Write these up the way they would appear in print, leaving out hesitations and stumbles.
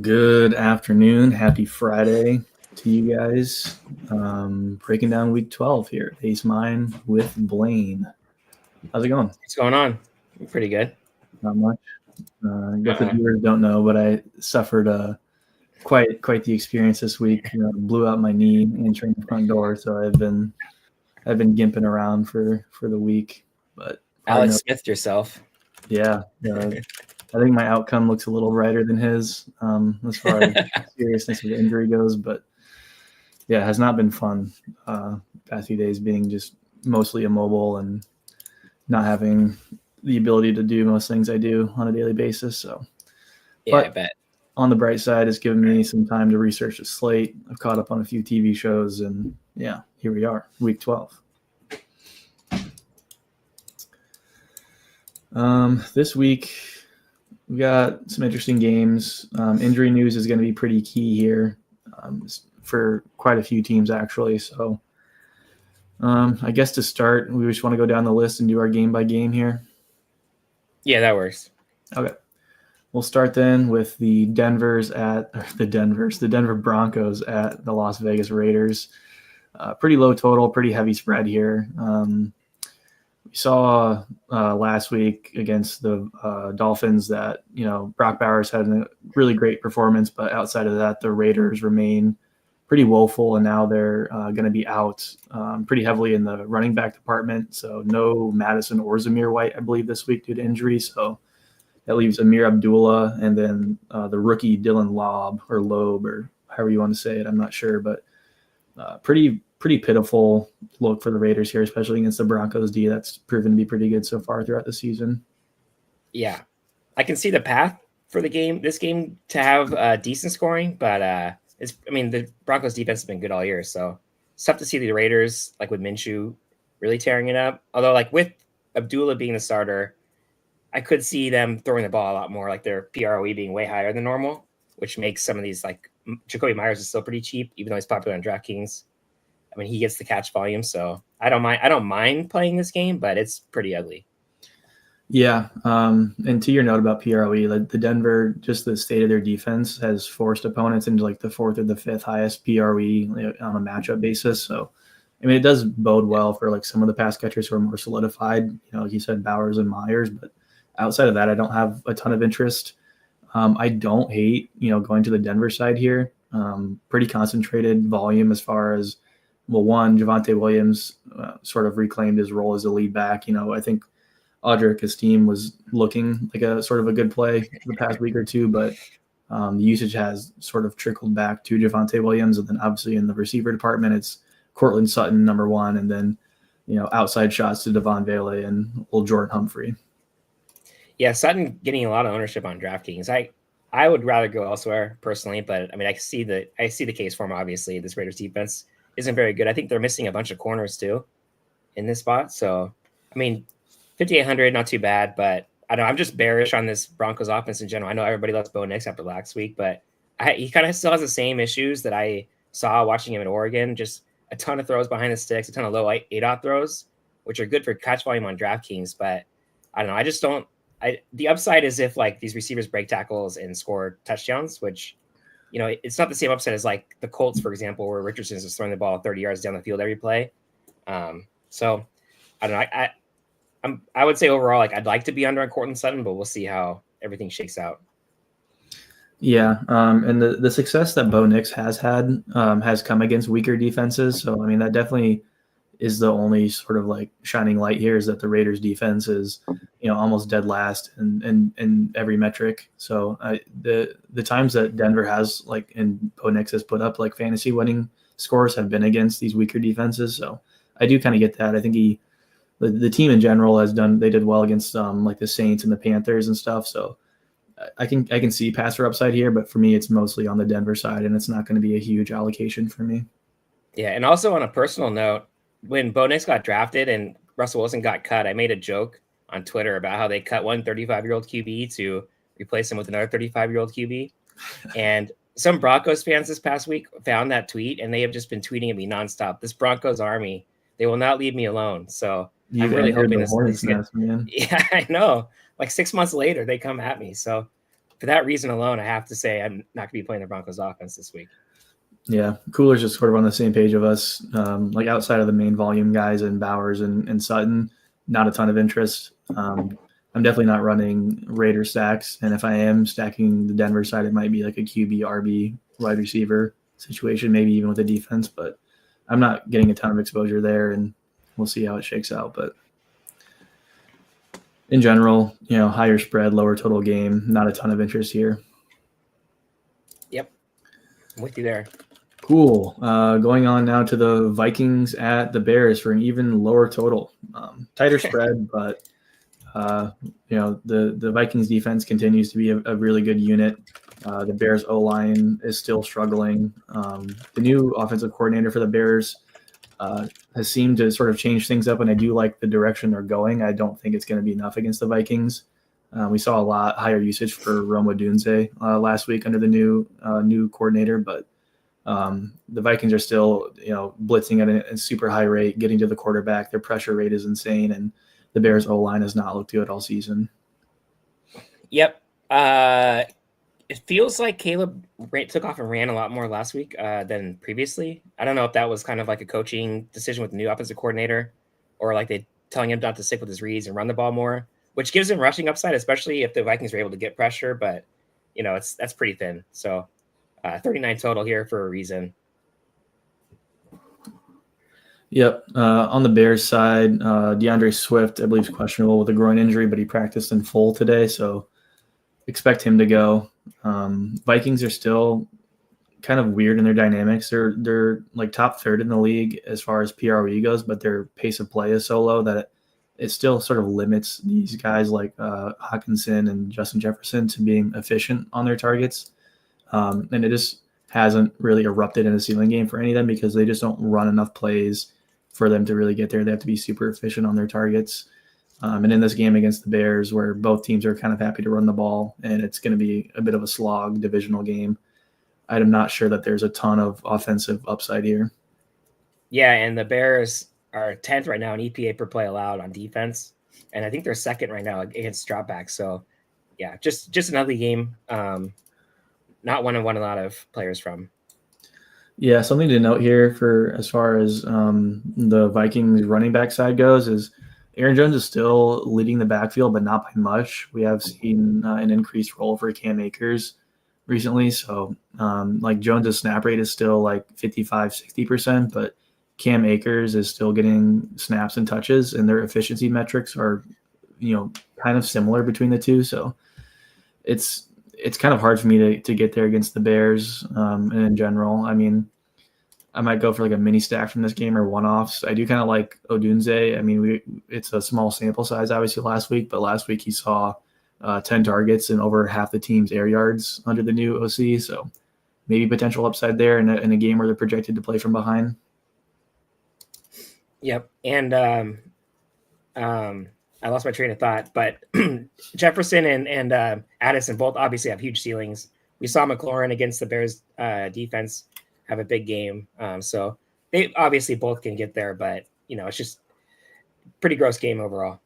Good afternoon. Happy Friday to you guys. Breaking down week 12 here. AceMind with Blaine. How's it going? What's going on? Pretty good. Not much. I guess the viewers don't know, but I suffered quite the experience this week. Blew out my knee entering the front door, so I've been gimping around for the week. But Alex Smith yourself. Yeah. I think my outcome looks a little brighter than his as far as seriousness of the injury goes. But, yeah, it has not been fun past few days, being just mostly immobile and not having the ability to do most things I do on a daily basis. So, yeah, I bet. On the bright side, it's given me some time to research the slate. I've caught up on a few TV shows, and, yeah, here we are, week 12. This week – we got some interesting games. Injury news is going to be pretty key here for quite a few teams, actually. So I guess to start, we just want to go down the list and do our game by game here. Yeah, that works. Okay. We'll start then with the Denver Broncos at the Las Vegas Raiders. Pretty low total, pretty heavy spread here. We saw last week against the Dolphins that, Brock Bowers had a really great performance, but outside of that, the Raiders remain pretty woeful, and now they're going to be out pretty heavily in the running back department. So no Madison or Zamir White, I believe, this week due to injury. So that leaves Amir Abdullah and then the rookie Dylan Loeb, or however you want to say it. I'm not sure, but pretty pitiful look for the Raiders here, especially against the Broncos D. That's proven to be pretty good so far throughout the season. Yeah, I can see the path for this game to have decent scoring, but the Broncos defense has been good all year, so it's tough to see the Raiders, like with Minshew, really tearing it up. Although, like with Abdullah being the starter, I could see them throwing the ball a lot more, like their PROE being way higher than normal, which makes some of these, like Jacoby Myers is still pretty cheap, even though he's popular on DraftKings. I mean, he gets the catch volume, so I don't mind playing this game, but it's pretty ugly. Yeah, and to your note about PROE, the Denver, just the state of their defense has forced opponents into like the fourth or the fifth highest PROE on a matchup basis. So, I mean, it does bode well for like some of the pass catchers who are more solidified. Like you said, Bowers and Myers, but outside of that, I don't have a ton of interest. I don't hate going to the Denver side here. Pretty concentrated volume as far as. Well, one, Javonte Williams sort of reclaimed his role as a lead back. I think Audric, his team, was looking like a sort of a good play the past week or two, but the usage has sort of trickled back to Javonte Williams. And then obviously in the receiver department, it's Cortland Sutton, number one, and then, outside shots to Devon Vele and old Jordan Humphrey. Yeah, Sutton getting a lot of ownership on DraftKings. I would rather go elsewhere personally, but I mean, I see the case for him, obviously. This Raiders defense isn't very good. I think they're missing a bunch of corners too in this spot. So, I mean, 5,800, not too bad, but I don't know. I'm just bearish on this Broncos offense in general. I know everybody loves Bo Nix after last week, but he kind of still has the same issues that I saw watching him at Oregon. Just a ton of throws behind the sticks, a ton of low ADOT throws, which are good for catch volume on DraftKings. But I don't know. I just don't. The upside is if like these receivers break tackles and score touchdowns, which it's not the same upside as like the Colts, for example, where Richardson's just throwing the ball 30 yards down the field every play. So I don't know. I would say overall, like I'd like to be under on Cortland Sutton, but we'll see how everything shakes out. Yeah, and the success that Bo Nix has had has come against weaker defenses. So I mean, that definitely is the only sort of like shining light here, is that the Raiders defense is, almost dead last in every metric. So the times that Denver has and Bo Nix has put up like fantasy winning scores have been against these weaker defenses. So I do kind of get that. I think the team in general they did well against like the Saints and the Panthers and stuff. So I can see passer upside here, but for me, it's mostly on the Denver side, and it's not going to be a huge allocation for me. Yeah, and also on a personal note, when Bo Nix got drafted and Russell Wilson got cut, I made a joke on Twitter about how they cut one 35-year-old QB to replace him with another 35-year-old QB. And some Broncos fans this past week found that tweet, and they have just been tweeting at me nonstop. This Broncos army, they will not leave me alone. So You've I'm really entered hoping the Hornets nest, man. Yeah, I know. Like 6 months later, they come at me. So for that reason alone, I have to say I'm not going to be playing the Broncos offense this week. Yeah, Cooler's just sort of on the same page of us. Like outside of the main volume guys and Bowers and Sutton, not a ton of interest. I'm definitely not running Raider stacks, and if I am stacking the Denver side, it might be like a QB, RB, wide receiver situation, maybe even with a defense. But I'm not getting a ton of exposure there, and we'll see how it shakes out. But in general, higher spread, lower total game, not a ton of interest here. Yep, I'm with you there. Cool. Going on now to the Vikings at the Bears for an even lower total. Tighter spread, but the Vikings defense continues to be a really good unit. The Bears O-line is still struggling. The new offensive coordinator for the Bears has seemed to sort of change things up, and I do like the direction they're going. I don't think it's going to be enough against the Vikings. We saw a lot higher usage for Rome Odunze last week under the new coordinator, but the Vikings are still, blitzing at a super high rate, getting to the quarterback. Their pressure rate is insane, and the Bears O-line has not looked good all season. Yep. It feels like Caleb took off and ran a lot more last week than previously. I don't know if that was kind of like a coaching decision with the new offensive coordinator, or like they telling him not to stick with his reads and run the ball more, which gives him rushing upside, especially if the Vikings are able to get pressure. But that's pretty thin. So 39 total here for a reason. Yep. On the Bears side, DeAndre Swift, I believe, is questionable with a groin injury, but he practiced in full today, so expect him to go. Vikings are still kind of weird in their dynamics. They're like top third in the league as far as PRE goes, but their pace of play is so low that it still sort of limits these guys like Hawkinson and Justin Jefferson to being efficient on their targets. And it just hasn't really erupted in a ceiling game for any of them because they just don't run enough plays for them to really get there. They have to be super efficient on their targets. And in this game against the Bears, where both teams are kind of happy to run the ball and it's going to be a bit of a slog divisional game, I'm not sure that there's a ton of offensive upside here. Yeah, and the Bears are 10th right now in EPA per play allowed on defense. And I think they're second right now against dropbacks. So, yeah, just an ugly game. Not one a lot of players from. Yeah, something to note here for as far as the Vikings running back side goes is Aaron Jones is still leading the backfield, but not by much. We have seen an increased role for Cam Akers recently. So like Jones's snap rate is still like 55-60%, but Cam Akers is still getting snaps and touches, and their efficiency metrics are, kind of similar between the two. So it's kind of hard for me to get there against the Bears and in general. I mean, I might go for like a mini stack from this game or one-offs. I do kind of like Odunze. I mean, it's a small sample size, obviously, last week, but last week he saw 10 targets and over half the team's air yards under the new OC. So maybe potential upside there in a game where they're projected to play from behind. Yep. And I lost my train of thought, but Jefferson and Addison both obviously have huge ceilings. We saw McLaurin against the Bears defense have a big game. So they obviously both can get there, but it's just pretty gross game overall.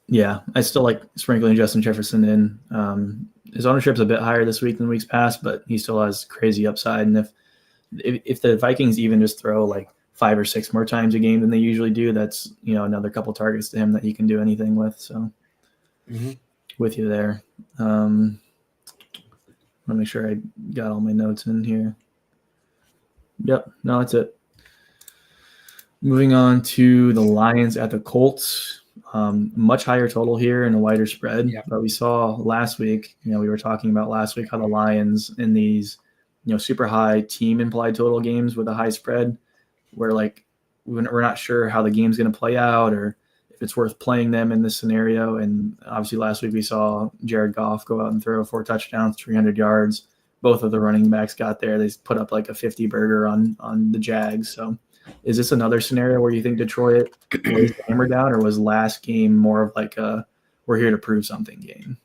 Yeah, I still like sprinkling Justin Jefferson in. His ownership's a bit higher this week than weeks past, but he still has crazy upside. And if the Vikings even just throw like 5 or 6 more times a game than they usually do, that's another couple targets to him that he can do anything with. So with you there. I want to make sure I got all my notes in here. Yep, no, that's it. Moving on to the Lions at the Colts. Much higher total here and a wider spread. Yep. But we saw last week, we were talking about last week how the Lions in these, super high team implied total games with a high spread, where like we're not sure how the game's going to play out or if it's worth playing them in this scenario. And obviously last week we saw Jared Goff go out and throw 4 touchdowns, 300 yards. Both of the running backs got there. They put up like a 50 burger on the Jags. So is this another scenario where you think Detroit lays the hammer down, or was last game more of like a we're here to prove something game?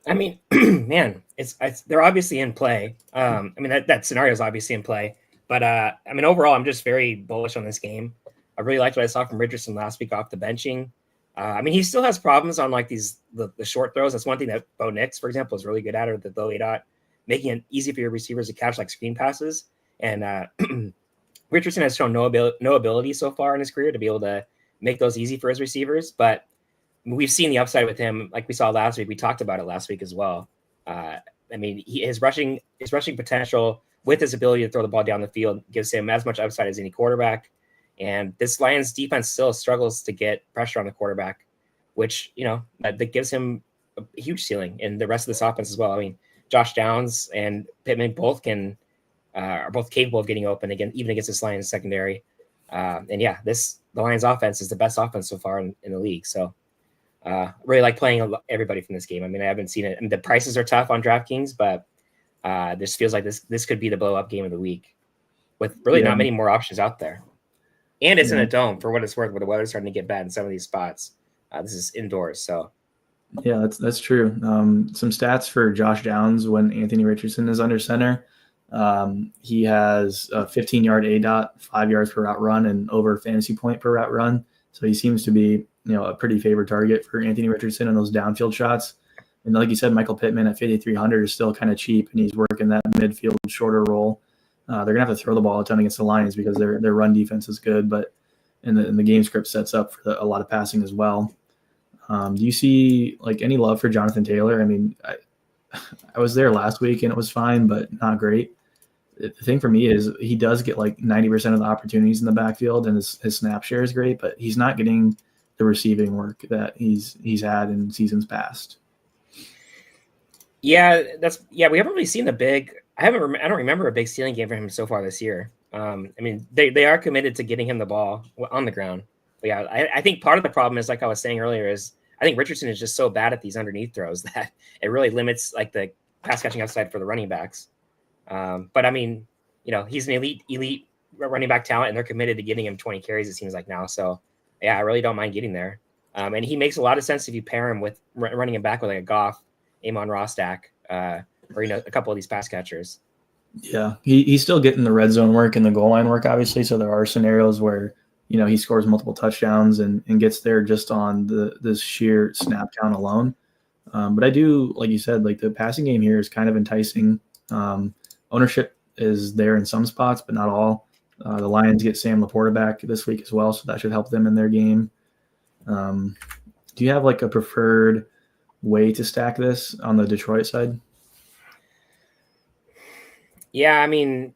I mean, man, it's they're obviously in play. I mean, that scenario is obviously in play. But I mean, overall, I'm just very bullish on this game. I really liked what I saw from Richardson last week off the benching. I mean, he still has problems on like the short throws. That's one thing that Bo Nix, for example, is really good at, or the low ADOT, making it easy for your receivers to catch like screen passes. And Richardson has shown no ability so far in his career to be able to make those easy for his receivers. But we've seen the upside with him, like we saw last week. We talked about it last week as well. I mean, his rushing potential with his ability to throw the ball down the field gives him as much upside as any quarterback. And this Lions defense still struggles to get pressure on the quarterback, which, that gives him a huge ceiling in the rest of this offense as well. I mean, Josh Downs and Pittman both are both capable of getting open again, even against this Lions secondary. And yeah, the Lions offense is the best offense so far in the league. So really like playing everybody from this game. I mean, I haven't seen it. I mean, the prices are tough on DraftKings, but this feels like this could be the blow up game of the week with really not many more options out there. And it's in a dome for what it's worth, where the weather's starting to get bad in some of these spots. This is indoors, so. Yeah, that's true. Some stats for Josh Downs when Anthony Richardson is under center. He has a 15-yard ADOT, 5 yards per route run, and over fantasy point per route run. So he seems to be, a pretty favored target for Anthony Richardson on those downfield shots. And like you said, Michael Pittman at 5,300 is still kind of cheap, and he's working that midfield shorter role. They're going to have to throw the ball a ton against the Lions because their run defense is good, but in the game script sets up for a lot of passing as well. Do you see like any love for Jonathan Taylor? I mean, I was there last week and it was fine, but not great. The thing for me is he does get like 90% of the opportunities in the backfield, and his snap share is great, but he's not getting the receiving work that he's had in seasons past. Yeah, we haven't really seen the big. I don't remember a big ceiling game for him so far this year. I mean, they are committed to getting him the ball on the ground. But yeah, I think part of the problem is, like I was saying earlier, is I think Richardson is just so bad at these underneath throws that it really limits like the pass catching upside for the running backs. But I mean, he's an elite running back talent, and they're committed to getting him 20 carries, it seems like now. So yeah, I really don't mind getting there. And he makes a lot of sense if you pair him with running him back with like a Goff, Amon-Ra stack, or a couple of these pass catchers. Yeah, he's still getting the red zone work and the goal line work, obviously. So there are scenarios where he scores multiple touchdowns and gets there just on this sheer snap count alone. But I do, like you said, like the passing game here is kind of enticing. Ownership is there in some spots, but not all. The Lions get Sam Laporta back this week as well, so that should help them in their game. Do you have like a preferred way to stack this on the Detroit side? Yeah, I mean,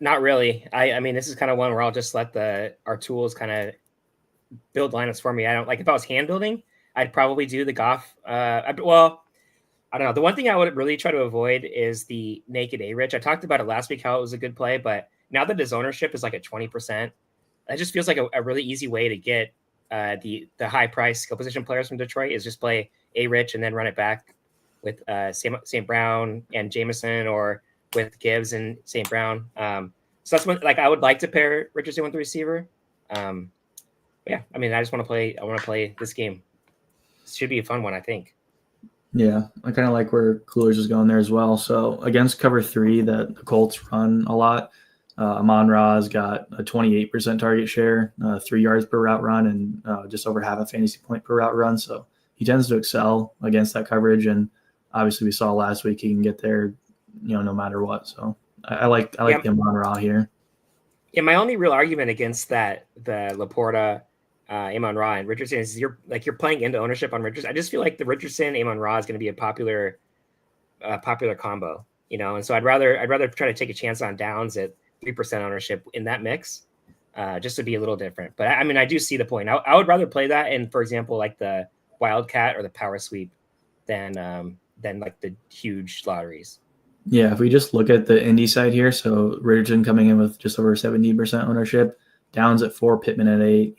not really. I mean, this is kind of one where I'll just let our tools kind of build lineups for me. I don't like if I was hand building, I'd probably do the Goff. Well, I don't know. The one thing I would really try to avoid is the naked A-Rich. I talked about it last week, how it was a good play, but now that his ownership is like at 20%, it just feels like a really easy way to get the high price skill position players from Detroit is just play A-Rich and then run it back with St. Brown and Jameson, or with Gibbs and St. Brown. So that's when I would like to pair Richardson with the receiver. Yeah, I mean, I want to play this game. It should be a fun one, I think. Yeah, I kind of like where Coolers is going there as well. So against cover 3 that the Colts run a lot, Amon-Ra's got a 28% target share, 3 yards per route run, and just over half a fantasy point per route run. So he tends to excel against that coverage. And obviously we saw last week he can get there, no matter what. So I like the Amon-Ra here. Yeah, my only real argument against that, the Laporta, Amon-Ra and Richardson, is you're playing into ownership on Richardson. I just feel like the Richardson Amon-Ra is going to be a popular combo, and so I'd rather try to take a chance on Downs at 3% ownership in that mix, just to be a little different. But I mean, I do see the point. I would rather play that in, for example, like the Wildcat or the Power Sweep than like the huge lotteries. Yeah, if we just look at the Indy side here, so Richardson coming in with just over 70% ownership, Downs at 4, Pittman at 8,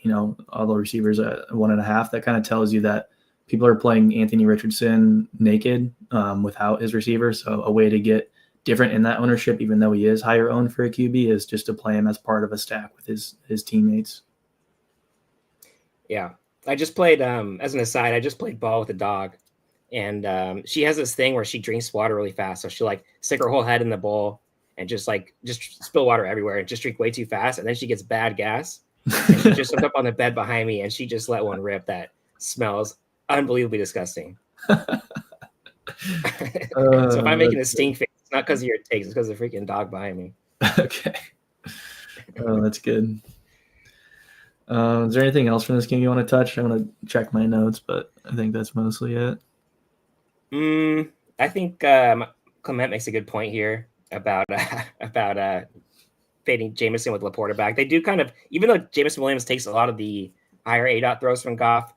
all the receivers at 1.5. That kind of tells you that people are playing Anthony Richardson naked without his receiver. So a way to get different in that ownership, even though he is higher owned for a QB, is just to play him as part of a stack with his teammates. Yeah. I just played, as an aside, I just played ball with a dog. And she has this thing where she drinks water really fast. So she'll like stick her whole head in the bowl and just spill water everywhere and just drink way too fast. And then she gets bad gas. And she just jumped up on the bed behind me and she just let one rip that smells unbelievably disgusting. So if I'm making a stink face, it's not because of your takes, it's because of the freaking dog behind me. Okay. Oh, that's good. Is there anything else from this game you want to touch? I'm going to check my notes, but I think that's mostly it. I think Clement makes a good point here about fading Jameson with Laporta back. They do kind of, even though Jameson Williams takes a lot of the higher A-dot throws from Goff,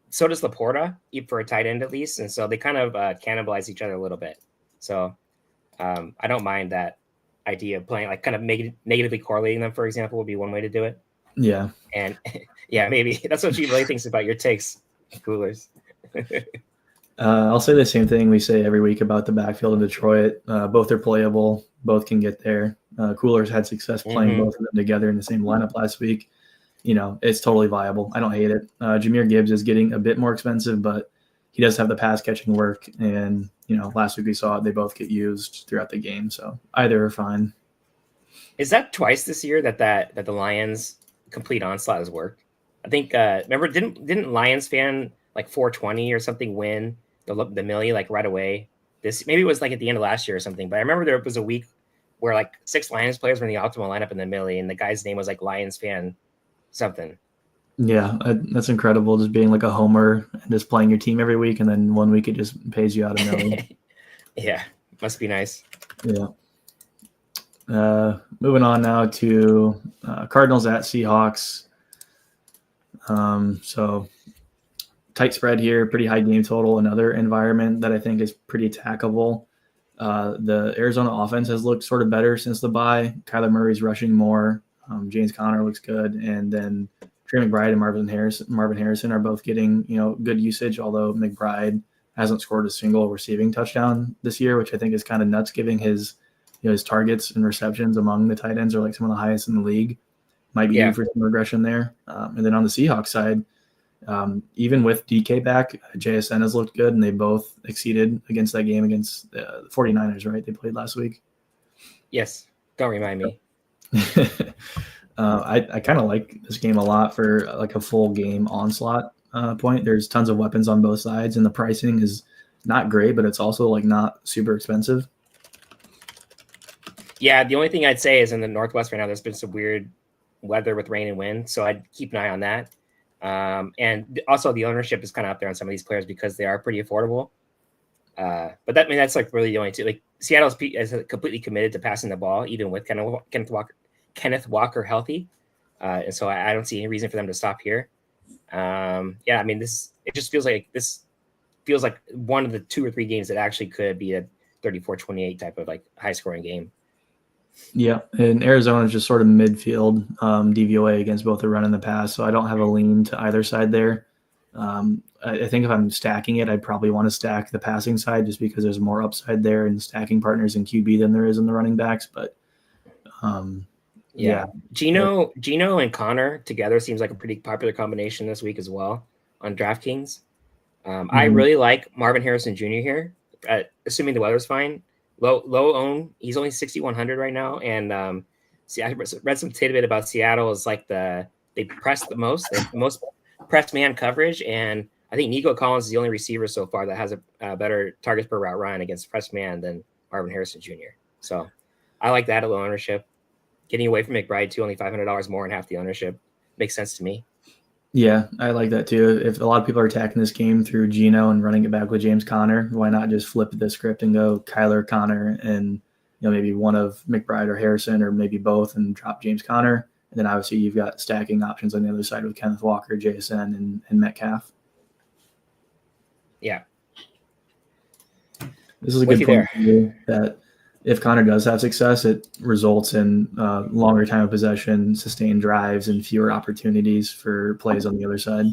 so does Laporta, for a tight end at least, and so they kind of cannibalize each other a little bit. So I don't mind that idea of playing, like kind of negatively correlating them, for example, would be one way to do it. Yeah. And yeah, maybe that's what she really thinks about your takes, Coolers. I'll say the same thing we say every week about the backfield in Detroit. Both are playable. Both can get there. Coolers had success playing both of them together in the same lineup last week. It's totally viable. I don't hate it. Jahmyr Gibbs is getting a bit more expensive, but he does have the pass catching work. And, last week we saw it. They both get used throughout the game. So either are fine. Is that twice this year that the Lions complete onslaught has worked? I think, remember, didn't Lions fan like 420 or something win the Millie like right away? Maybe it was like at the end of last year or something, but I remember there was a week where like 6 Lions players were in the optimal lineup in the Millie, and the guy's name was like Lions fan something. Yeah, that's incredible. Just being like a homer and just playing your team every week, and then one week it just pays you out a million. Yeah, must be nice. Yeah. Moving on now to Cardinals at Seahawks. So tight spread here, pretty high game total. Another environment that I think is pretty attackable. The Arizona offense has looked sort of better since the bye. Kyler Murray's rushing more. James Conner looks good, and then Trey McBride and Marvin Harrison are both getting good usage. Although McBride hasn't scored a single receiving touchdown this year, which I think is kind of nuts, given his his targets and receptions among the tight ends are like some of the highest in the league. Might be due for some regression there. And then on the Seahawks side, even with DK back, JSN has looked good, and they both exceeded against that game against the 49ers, right? They played last week. Yes. Don't remind me. I kind of like this game a lot for like a full game onslaught point. There's tons of weapons on both sides, and the pricing is not great, but it's also like not super expensive. Yeah, the only thing I'd say is in the Northwest right now, there's been some weird weather with rain and wind, so I'd keep an eye on that. And also the ownership is kind of up there on some of these players because they are pretty affordable. But that's like really the only two. Like Seattle's is completely committed to passing the ball, even with Kenneth Walker healthy. And so I don't see any reason for them to stop here. It just feels like one of the 2 or 3 games that actually could be a 34-28 type of like high scoring game. Yeah, and Arizona is just sort of midfield DVOA against both the run and the pass, so I don't have a lean to either side there. I think if I'm stacking it, I'd probably want to stack the passing side just because there's more upside there in stacking partners in QB than there is in the running backs. But Geno and Connor together seems like a pretty popular combination this week as well on DraftKings. I really like Marvin Harrison Jr. here, assuming the weather's fine. Low own. He's only 6,100 right now, and I read some tidbit about Seattle is like they press the most press man coverage, and I think Nico Collins is the only receiver so far that has a better targets per route run against press man than Marvin Harrison Jr. So I like that at low ownership. Getting away from McBride too, only $500 more and half the ownership makes sense to me. Yeah, I like that too. If a lot of people are attacking this game through Geno and running it back with James Conner, why not just flip the script and go Kyler, Conner, and maybe one of McBride or Harrison, or maybe both, and drop James Conner. And then obviously you've got stacking options on the other side with Kenneth Walker, JSN, and Metcalf. Yeah, this is a good point for you that if Connor does have success, it results in longer time of possession, sustained drives, and fewer opportunities for plays on the other side.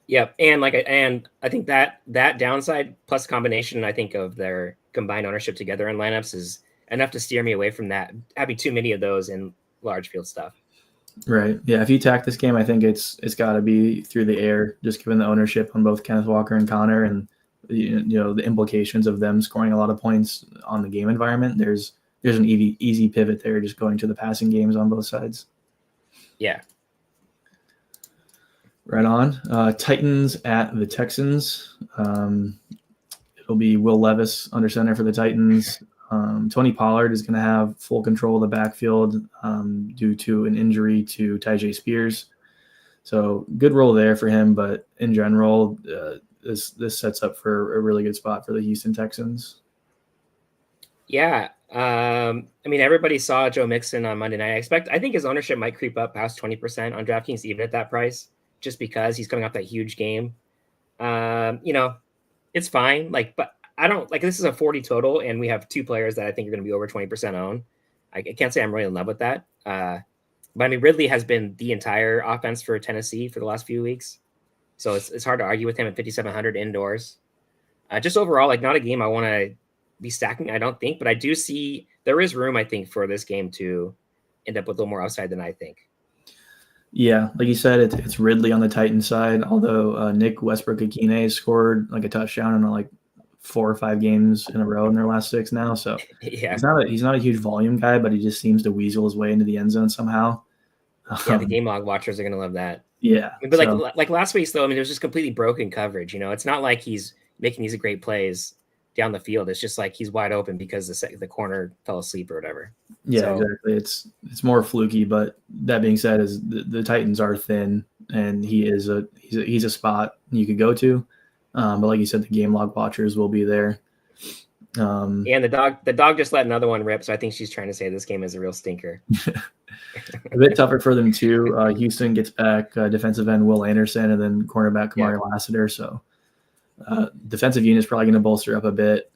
Yep, and I think that downside plus combination, I think, of their combined ownership together in lineups is enough to steer me away from that having too many of those in large field stuff. Right. Yeah. If you tack this game, I think it's got to be through the air, just given the ownership on both Kenneth Walker and Connor, and the implications of them scoring a lot of points on the game environment. There's an easy pivot there, just going to the passing games on both sides. Yeah. Right on. Titans at the Texans. It'll be Will Levis under center for the Titans. Tony Pollard is going to have full control of the backfield due to an injury to Tyjae Spears. So good role there for him, but in general, this sets up for a really good spot for the Houston Texans. Yeah. I mean, everybody saw Joe Mixon on Monday night. I think his ownership might creep up past 20% on DraftKings, even at that price, just because he's coming off that huge game. It's fine. But I don't this is a 40 total, and we have two players that I think are going to be over 20% owned. I can't say I'm really in love with that. But I mean, Ridley has been the entire offense for Tennessee for the last few weeks. So it's hard to argue with him at 5,700 indoors. Just overall, not a game I want to be stacking, I don't think, but I do see there is room, I think, for this game to end up with a little more upside than I think. Yeah, like you said, it's Ridley on the Titans side, although Nick Westbrook-Ikine scored a touchdown in 4 or 5 games in a row in their last 6 now. So yeah, he's not a huge volume guy, but he just seems to weasel his way into the end zone somehow. Yeah, the game log watchers are going to love that. Yeah. But like last week's, though, I mean, there's just completely broken coverage. It's not like he's making these great plays down the field. It's just he's wide open because the corner fell asleep or whatever. Yeah, exactly. It's more fluky, but that being said, is the Titans are thin, and he's a spot you could go to. But like you said, the game log watchers will be there. And the dog just let another one rip, so I think she's trying to say this game is a real stinker. A bit tougher for them too. Houston gets back defensive end Will Anderson and then cornerback Kamari Lassiter. So defensive unit is probably going to bolster up a bit.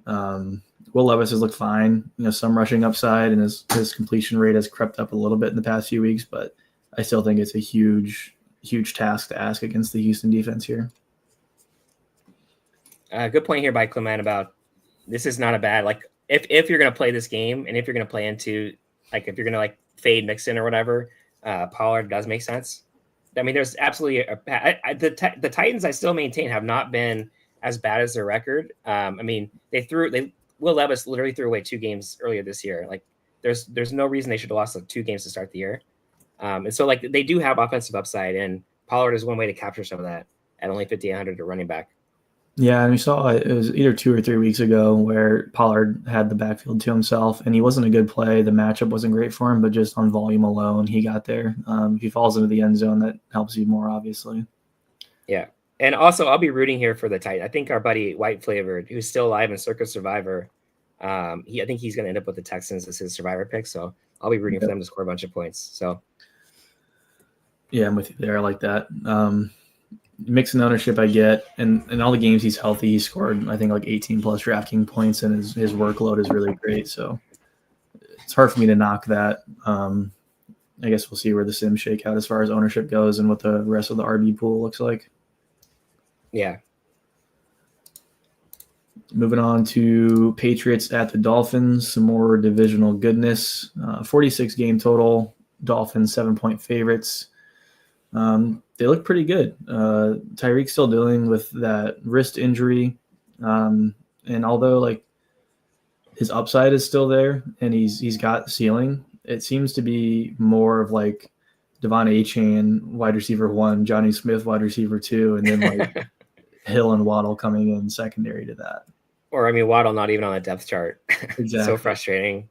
Will Levis has looked fine. Some rushing upside, and his completion rate has crept up a little bit in the past few weeks. But I still think it's a huge task to ask against the Houston defense here. Good point here by Clement about this is not a bad if you're going to play this game, and if you're going to play into if you're going to fade Mixon or whatever, Pollard does make sense. I mean, there's absolutely the Titans, I still maintain, have not been as bad as their record. I mean, Will Levis literally threw away 2 games earlier this year. There's no reason they should have lost 2 games to start the year. And so they do have offensive upside, and Pollard is one way to capture some of that at only 5,800 to running back. Yeah, and we saw it was either 2 or 3 weeks ago where Pollard had the backfield to himself, and he wasn't a good play. The matchup wasn't great for him, but just on volume alone, he got there. If he falls into the end zone, that helps you more, obviously. Yeah, and also I'll be rooting here for the Titans. I think our buddy White Flavored, who's still alive in Circus Survivor, I think he's going to end up with the Texans as his Survivor pick. So I'll be rooting for them to score a bunch of points. So yeah, I'm with you there. I like that. Mixing ownership I get, and all the games he's healthy, he scored I think 18 plus DraftKings points, and his workload is really great. So it's hard for me to knock that. I guess we'll see where the Sims shake out as far as ownership goes and what the rest of the RB pool looks like. Yeah. Moving on to Patriots at the Dolphins, some more divisional goodness. 46 game total, Dolphins 7-point favorites. They look pretty good. Tyreek's still dealing with that wrist injury. And although his upside is still there and he's got ceiling, it seems to be more of Devon Achane, wide receiver 1, Johnny Smith, wide receiver 2, and then Hill and Waddle coming in secondary to that. Or Waddle not even on the depth chart. Exactly. So frustrating.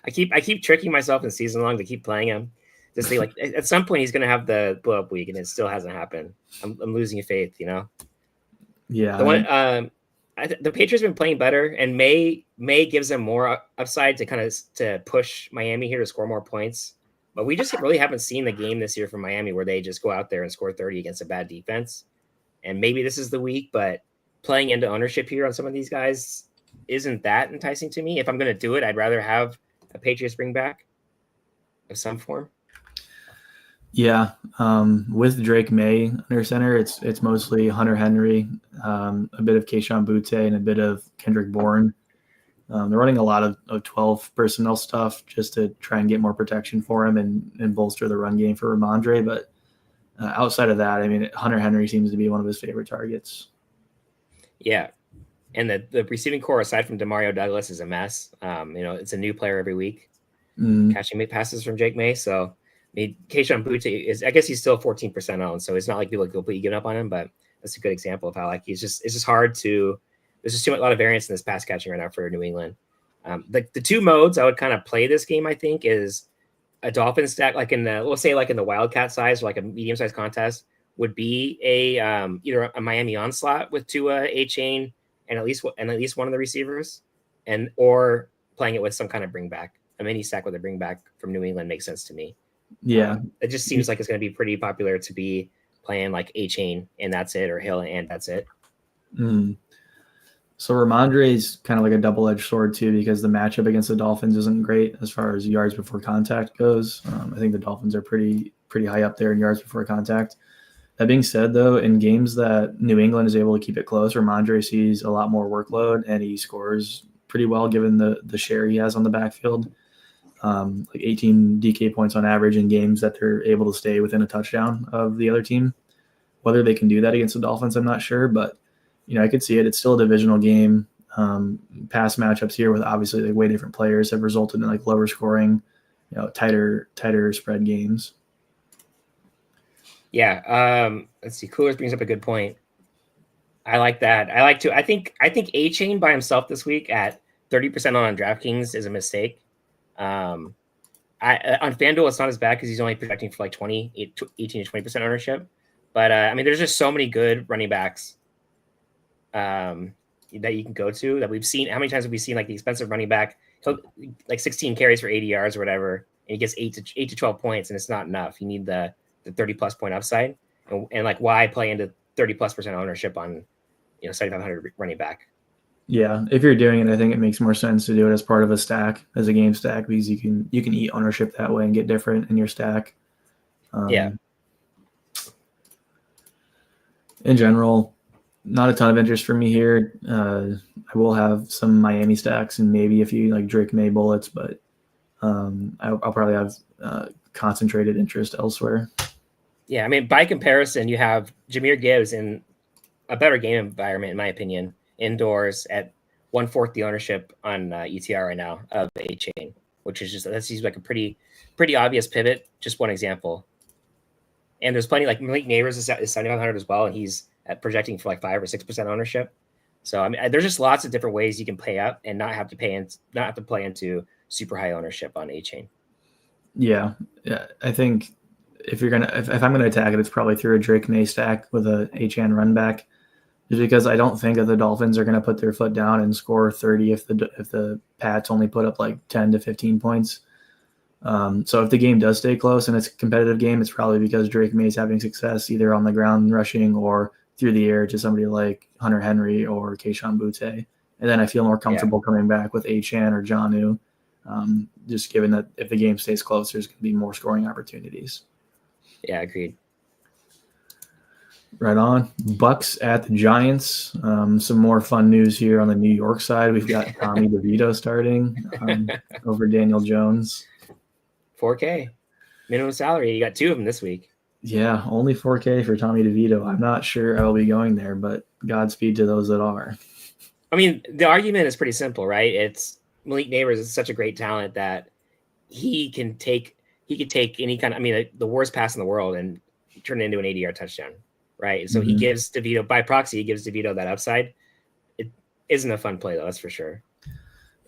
I keep tricking myself in season long to keep playing him. To say at some point he's going to have the blow up week, and it still hasn't happened. I'm losing faith, Yeah. The Patriots have been playing better, and May gives them more upside to push Miami here to score more points. But we just really haven't seen the game this year from Miami where they just go out there and score 30 against a bad defense. And maybe this is the week, but playing into ownership here on some of these guys, isn't that enticing to me. If I'm going to do it, I'd rather have a Patriots bring back of some form. Yeah, with Drake May under center, it's mostly Hunter Henry, a bit of Keyshawn Butte, and a bit of Kendrick Bourne. They're running a lot of 12 personnel stuff just to try and get more protection for him and bolster the run game for Ramondre. But outside of that, I mean, Hunter Henry seems to be one of his favorite targets. Yeah. And the receiving core, aside from Demario Douglas, is a mess. It's a new player every week catching passes from Jake May. So, I mean, Keyshawn Butte is, I guess he's still 14% owned. So it's not like people completely giving up on him, but that's a good example of how it's just hard to, there's just a lot of variance in this pass catching right now for New England. The two modes I would kind of play this game, I think, is a Dolphin stack, like in the, let's say like in the Wildcat size or like a medium sized contest, would be a either a Miami onslaught with Tua, A-Chain, and at least one of the receivers, or playing it with some kind of bring back. A mini stack with a bring back from New England makes sense to me. Yeah, it just seems like it's going to be pretty popular to be playing like A-Chain and that's it, or Hill and that's it. So Ramondre is kind of like a double-edged sword too, because the matchup against the Dolphins isn't great as far as yards before contact goes. I think the Dolphins are pretty high up there in yards before contact. That being said, though, in games that New England is able to keep it close, Ramondre sees a lot more workload and he scores pretty well given the share he has on the backfield. Like 18 DK points on average in games that they're able to stay within a touchdown of the other team. Whether they can do that against the Dolphins, I'm not sure, but I could see it. It's still a divisional game. Past matchups here with obviously like way different players have resulted in like lower scoring, tighter spread games. Yeah. Let's see. Coolers brings up a good point. I like that. I think A-Chain by himself this week at 30% on DraftKings is a mistake. On FanDuel, it's not as bad because he's only projecting for like 18 to 20% ownership. But I mean, there's just so many good running backs that you can go to that we've seen. How many times have we seen like the expensive running back, like 16 carries for 80 yards or whatever, and he gets 8 to 12 points, and it's not enough. You need the 30 plus point upside, and like why play into 30+% ownership on 7,500 running back. Yeah, if you're doing it, I think it makes more sense to do it as part of a stack, as a game stack, because you can eat ownership that way and get different in your stack. Yeah. In general, not a ton of interest for me here. I will have some Miami stacks and maybe a few like Drake May bullets, but I'll probably have concentrated interest elsewhere. Yeah, I mean, by comparison, you have Jahmyr Gibbs in a better game environment, in my opinion, indoors at 1/4 the ownership on ETR right now of A-Chain, which is that seems like a pretty obvious pivot. Just one example. And there's plenty, like Malik Neighbors is 7,500 as well, and he's projecting for like 5 or 6% ownership. So I mean, there's just lots of different ways you can pay up and not have to play into super high ownership on A-Chain. Yeah, I think if I'm gonna attack it, it's probably through a Drake May stack with a A-Chain run back, just because I don't think that the Dolphins are gonna put their foot down and score 30 if the Pats only put up like 10 to 15 points. So if the game does stay close and it's a competitive game, it's probably because Drake May is having success either on the ground rushing or through the air to somebody like Hunter Henry or Keyshawn Butte. And then I feel more comfortable coming back with A-Chan or Jonnu, just given that if the game stays close, there's going to be more scoring opportunities. Yeah, agreed. Right on. Bucks at the Giants. Some more fun news here on the New York side. We've got Tommy DeVito starting over Daniel Jones. 4K minimum salary. You got 2 of them this week. Yeah, only 4K for Tommy DeVito. I'm not sure I'll be going there, but Godspeed to those that are. I mean, the argument is pretty simple, right? It's Malik Neighbors is such a great talent that he could take any kind of, I mean, the worst pass in the world and turn it into an 80-yard touchdown, right? So he gives DeVito, by proxy, he gives DeVito that upside. It isn't a fun play though, that's for sure.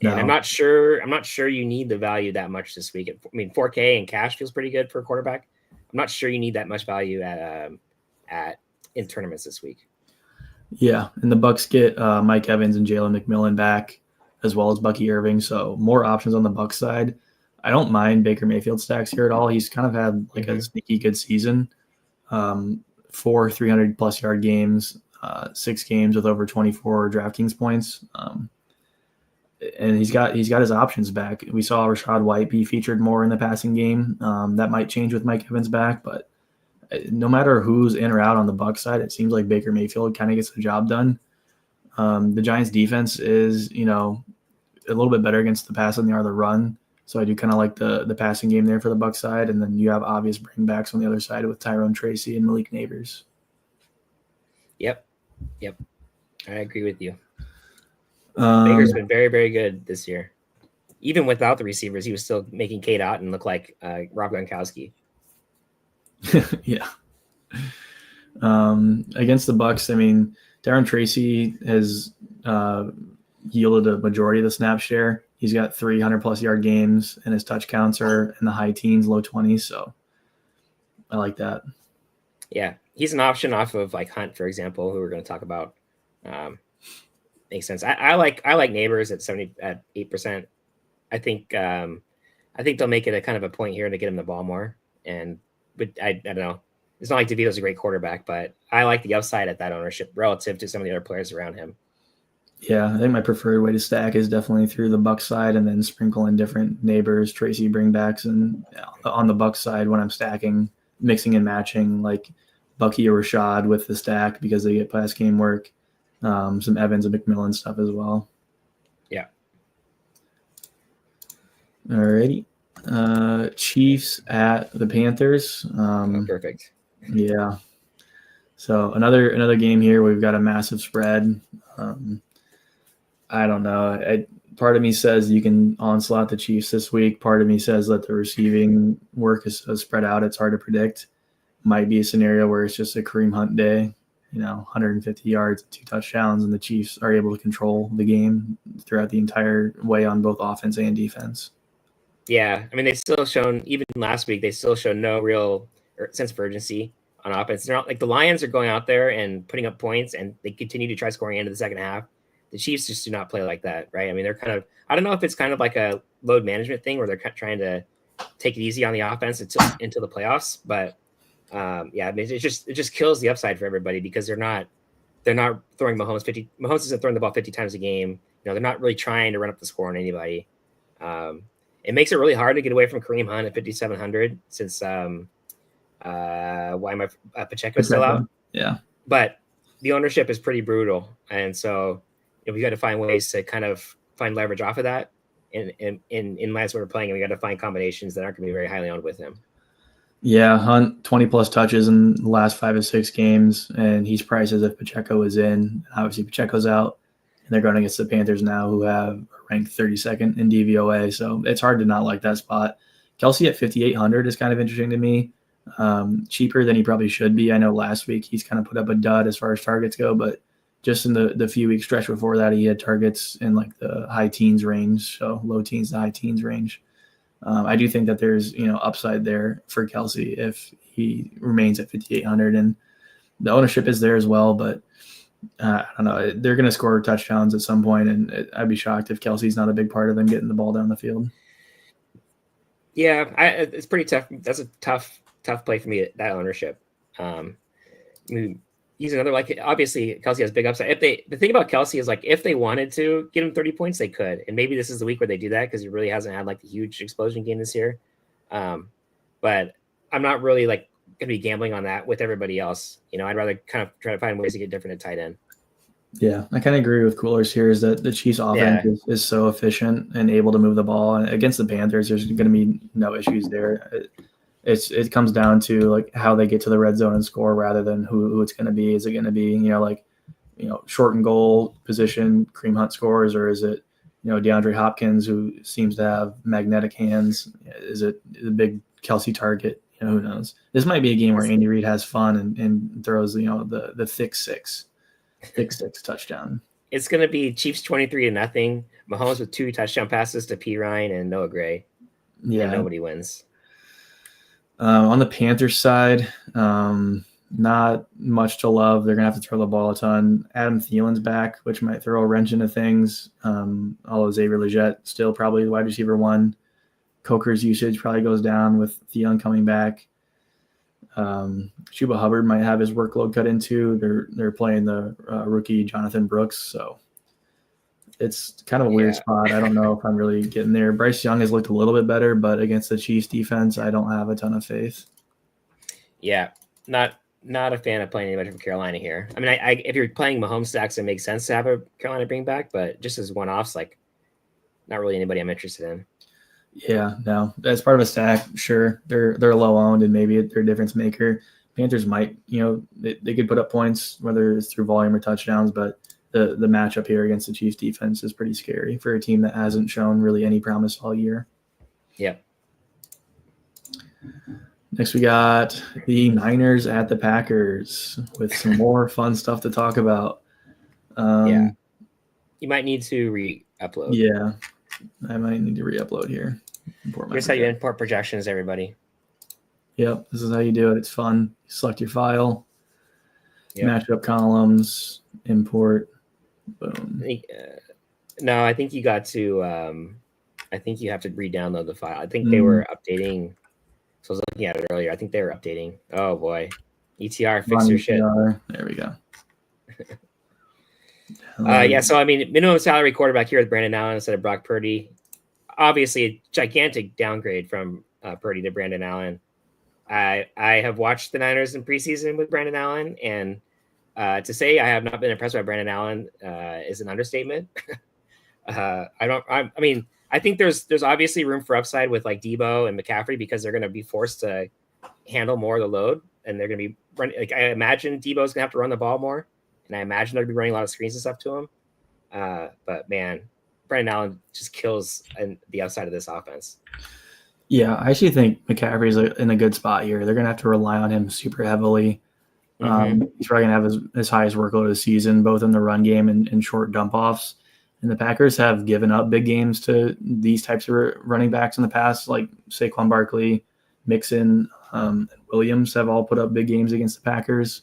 No. And I'm not sure you need the value that much this week. I mean, 4K and cash feels pretty good for a quarterback. I'm not sure you need that much value in tournaments this week. Yeah, and the Bucks get Mike Evans and Jalen McMillan back, as well as Bucky Irving. So more options on the Bucks side. I don't mind Baker Mayfield stacks here at all. He's kind of had like a sneaky good season. 4 300+ yard games, 6 games with over 24 DraftKings points. and he's got his options back. We saw Rashad White be featured more in the passing game. That might change with Mike Evans back, but no matter who's in or out on the Bucs side, it seems like Baker Mayfield kind of gets the job done. The Giants defense is, a little bit better against the pass than they are the run. So I do kind of like the passing game there for the Bucs side. And then you have obvious bringbacks on the other side with Tyrone Tracy and Malik Neighbors. Yep. I agree with you. Baker's been very, very good this year. Even without the receivers, he was still making Kate Otten look like Rob Gronkowski. Yeah. Against the Bucs, I mean, Tyrone Tracy has yielded a majority of the snap share. He's got 300-plus yard games, and his touch counts are in the high teens, low 20s. So I like that. Yeah, he's an option off of like Hunt, for example, who we're going to talk about. Makes sense. I like Neighbors at 8%. I think they'll make it a kind of a point here to get him the ball more. But I don't know. It's not like DeVito's a great quarterback, but I like the upside at that ownership relative to some of the other players around him. Yeah, I think my preferred way to stack is definitely through the Bucs side and then sprinkle in different Neighbors, Tracy bringbacks, and on the Bucs side when I'm stacking, mixing and matching like Bucky or Rashad with the stack because they get pass game work, some Evans and McMillan stuff as well. Yeah. Alrighty. Chiefs at the Panthers. Perfect. Yeah. So another game here. We've got a massive spread. I don't know. Part of me says you can onslaught the Chiefs this week. Part of me says that the receiving work is so spread out. It's hard to predict. Might be a scenario where it's just a Kareem Hunt day, 150 yards, 2 touchdowns, and the Chiefs are able to control the game throughout the entire way on both offense and defense. Yeah. I mean, they've still shown, even last week, they still show no real sense of urgency on offense. They're not like the Lions are going out there and putting up points, and they continue to try scoring into the second half. The Chiefs just do not play like that, right? I mean, they're kind of, I don't know if it's kind of like a load management thing where they're trying to take it easy on the offense into the playoffs. But yeah, I mean, it just kills the upside for everybody because they're not throwing Mahomes 50. Mahomes isn't throwing the ball 50 times a game. They're not really trying to run up the score on anybody. It makes it really hard to get away from Kareem Hunt at 5,700 since Pacheco's still out. Yeah, but the ownership is pretty brutal, and so we got to find ways to kind of find leverage off of that. In lines we're playing, and we got to find combinations that aren't going to be very highly owned with him. Yeah, Hunt 20-plus touches in the last 5 or 6 games, and he's priced as if Pacheco is in. Obviously, Pacheco's out, and they're going against the Panthers now, who have ranked 32nd in DVOA, so it's hard to not like that spot. Kelsey at 5,800 is kind of interesting to me. Cheaper than he probably should be. I know last week he's kind of put up a dud as far as targets go, but just in the few week stretch before that, he had targets in like the high teens range, so low teens to high teens range. I do think that there's upside there for Kelsey if he remains at 5,800, and the ownership is there as well. But I don't know, they're going to score touchdowns at some point, and I'd be shocked if Kelsey's not a big part of them getting the ball down the field. Yeah, it's pretty tough. That's a tough play for me, that ownership. He's another, like, obviously Kelsey has big upside. The thing about Kelsey is, like, if they wanted to get him 30 points, they could. And maybe this is the week where they do that because he really hasn't had like the huge explosion game this year. But I'm not really like going to be gambling on that with everybody else. I'd rather kind of try to find ways to get different at tight end. Yeah, I kind of agree with Coolers here is that the Chiefs offense is so efficient and able to move the ball. And against the Panthers, there's going to be no issues there. It comes down to like how they get to the red zone and score rather than who it's going to be. Is it going to be, short and goal position, Kareem Hunt scores, or is it, DeAndre Hopkins, who seems to have magnetic hands? Is it the big Kelsey target? Who knows? This might be a game where Andy Reid has fun and throws, the thick six touchdown. It's going to be Chiefs 23-0. Mahomes with 2 touchdown passes to P. Ryan and Noah Gray. Yeah, and nobody wins. On the Panthers side, not much to love. They're going to have to throw the ball a ton. Adam Thielen's back, which might throw a wrench into things. Although Xavier Legette still probably the wide receiver 1. Coker's usage probably goes down with Thielen coming back. Chuba Hubbard might have his workload cut into. They're playing the rookie Jonathan Brooks, so It's kind of a weird spot. I don't know if I'm really getting there. Bryce Young has looked a little bit better, but against the Chiefs defense, I don't have a ton of faith. Yeah, not a fan of playing anybody from Carolina here. I mean, if you're playing Mahomes stacks, it makes sense to have a Carolina bring back, but just as one-offs, like not really anybody I'm interested in. Yeah, no, as part of a stack, sure, they're low owned and maybe they're a difference maker. Panthers might, they could put up points whether it's through volume or touchdowns, but the matchup here against the Chiefs defense is pretty scary for a team that hasn't shown really any promise all year. Yep. Next, we got the Niners at the Packers with some more fun stuff to talk about. Yeah, you might need to re-upload. Yeah, I might need to re-upload here. Here's how you import projections, everybody. Yep, this is how you do it. It's fun. You select your file, match up columns, import, boom. No, I think you got to. I think you have to re-download the file. I think they were updating. So I was looking at it earlier. I think they were updating. Oh boy, ETR, fix your shit. There we go. Yeah, so I mean, minimum salary quarterback here with Brandon Allen instead of Brock Purdy. Obviously, a gigantic downgrade from Purdy to Brandon Allen. I have watched the Niners in preseason with Brandon Allen, and to say I have not been impressed by Brandon Allen is an understatement. I think there's obviously room for upside with like Debo and McCaffrey because they're going to be forced to handle more of the load, and they're going to be running. Like I imagine Debo's going to have to run the ball more, and I imagine they'll be running a lot of screens and stuff to him. But man, Brandon Allen just kills the outside of this offense. Yeah, I actually think McCaffrey's in a good spot here. They're going to have to rely on him super heavily. He's probably going to have his highest workload of the season, both in the run game and short dump offs. And the Packers have given up big games to these types of running backs in the past, like Saquon Barkley, Mixon, and Williams have all put up big games against the Packers.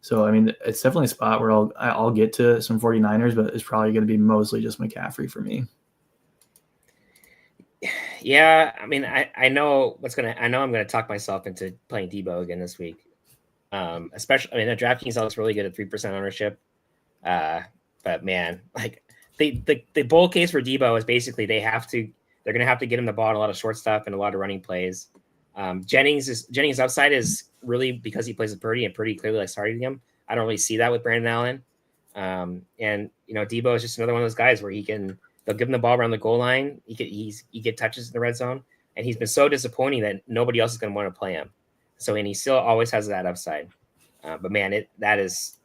So, I mean, it's definitely a spot where I'll get to some 49ers, but it's probably going to be mostly just McCaffrey for me. Yeah, I mean, I know I'm gonna talk myself into playing Debo again this week. Especially, I mean, the DraftKings looks really good at 3% ownership. But man, like the bull case for Debo is basically they're gonna have to get him the ball in a lot of short stuff and a lot of running plays. Jennings' upside is really because he plays with Purdy, and Purdy clearly likes targeting him. I don't really see that with Brandon Allen. And Debo is just another one of those guys where they'll give him the ball around the goal line. He get touches in the red zone, and he's been so disappointing that nobody else is going to want to play him. So, and he still always has that upside. But man, that's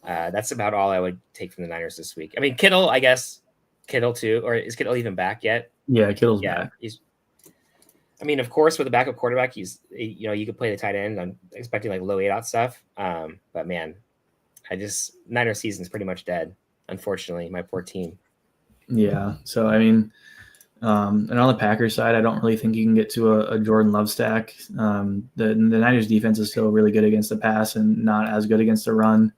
about all I would take from the Niners this week. I mean, Kittle, I guess Kittle too, or is Kittle even back yet? Yeah, Kittle's back. I mean, of course, with a backup quarterback, you could play the tight end. I'm expecting like low 8-out stuff. But man, Niners season is pretty much dead. Unfortunately, my poor team. Yeah. So, I mean, and on the Packers side, I don't really think you can get to a Jordan Love stack. The Niners defense is still really good against the pass and not as good against the run.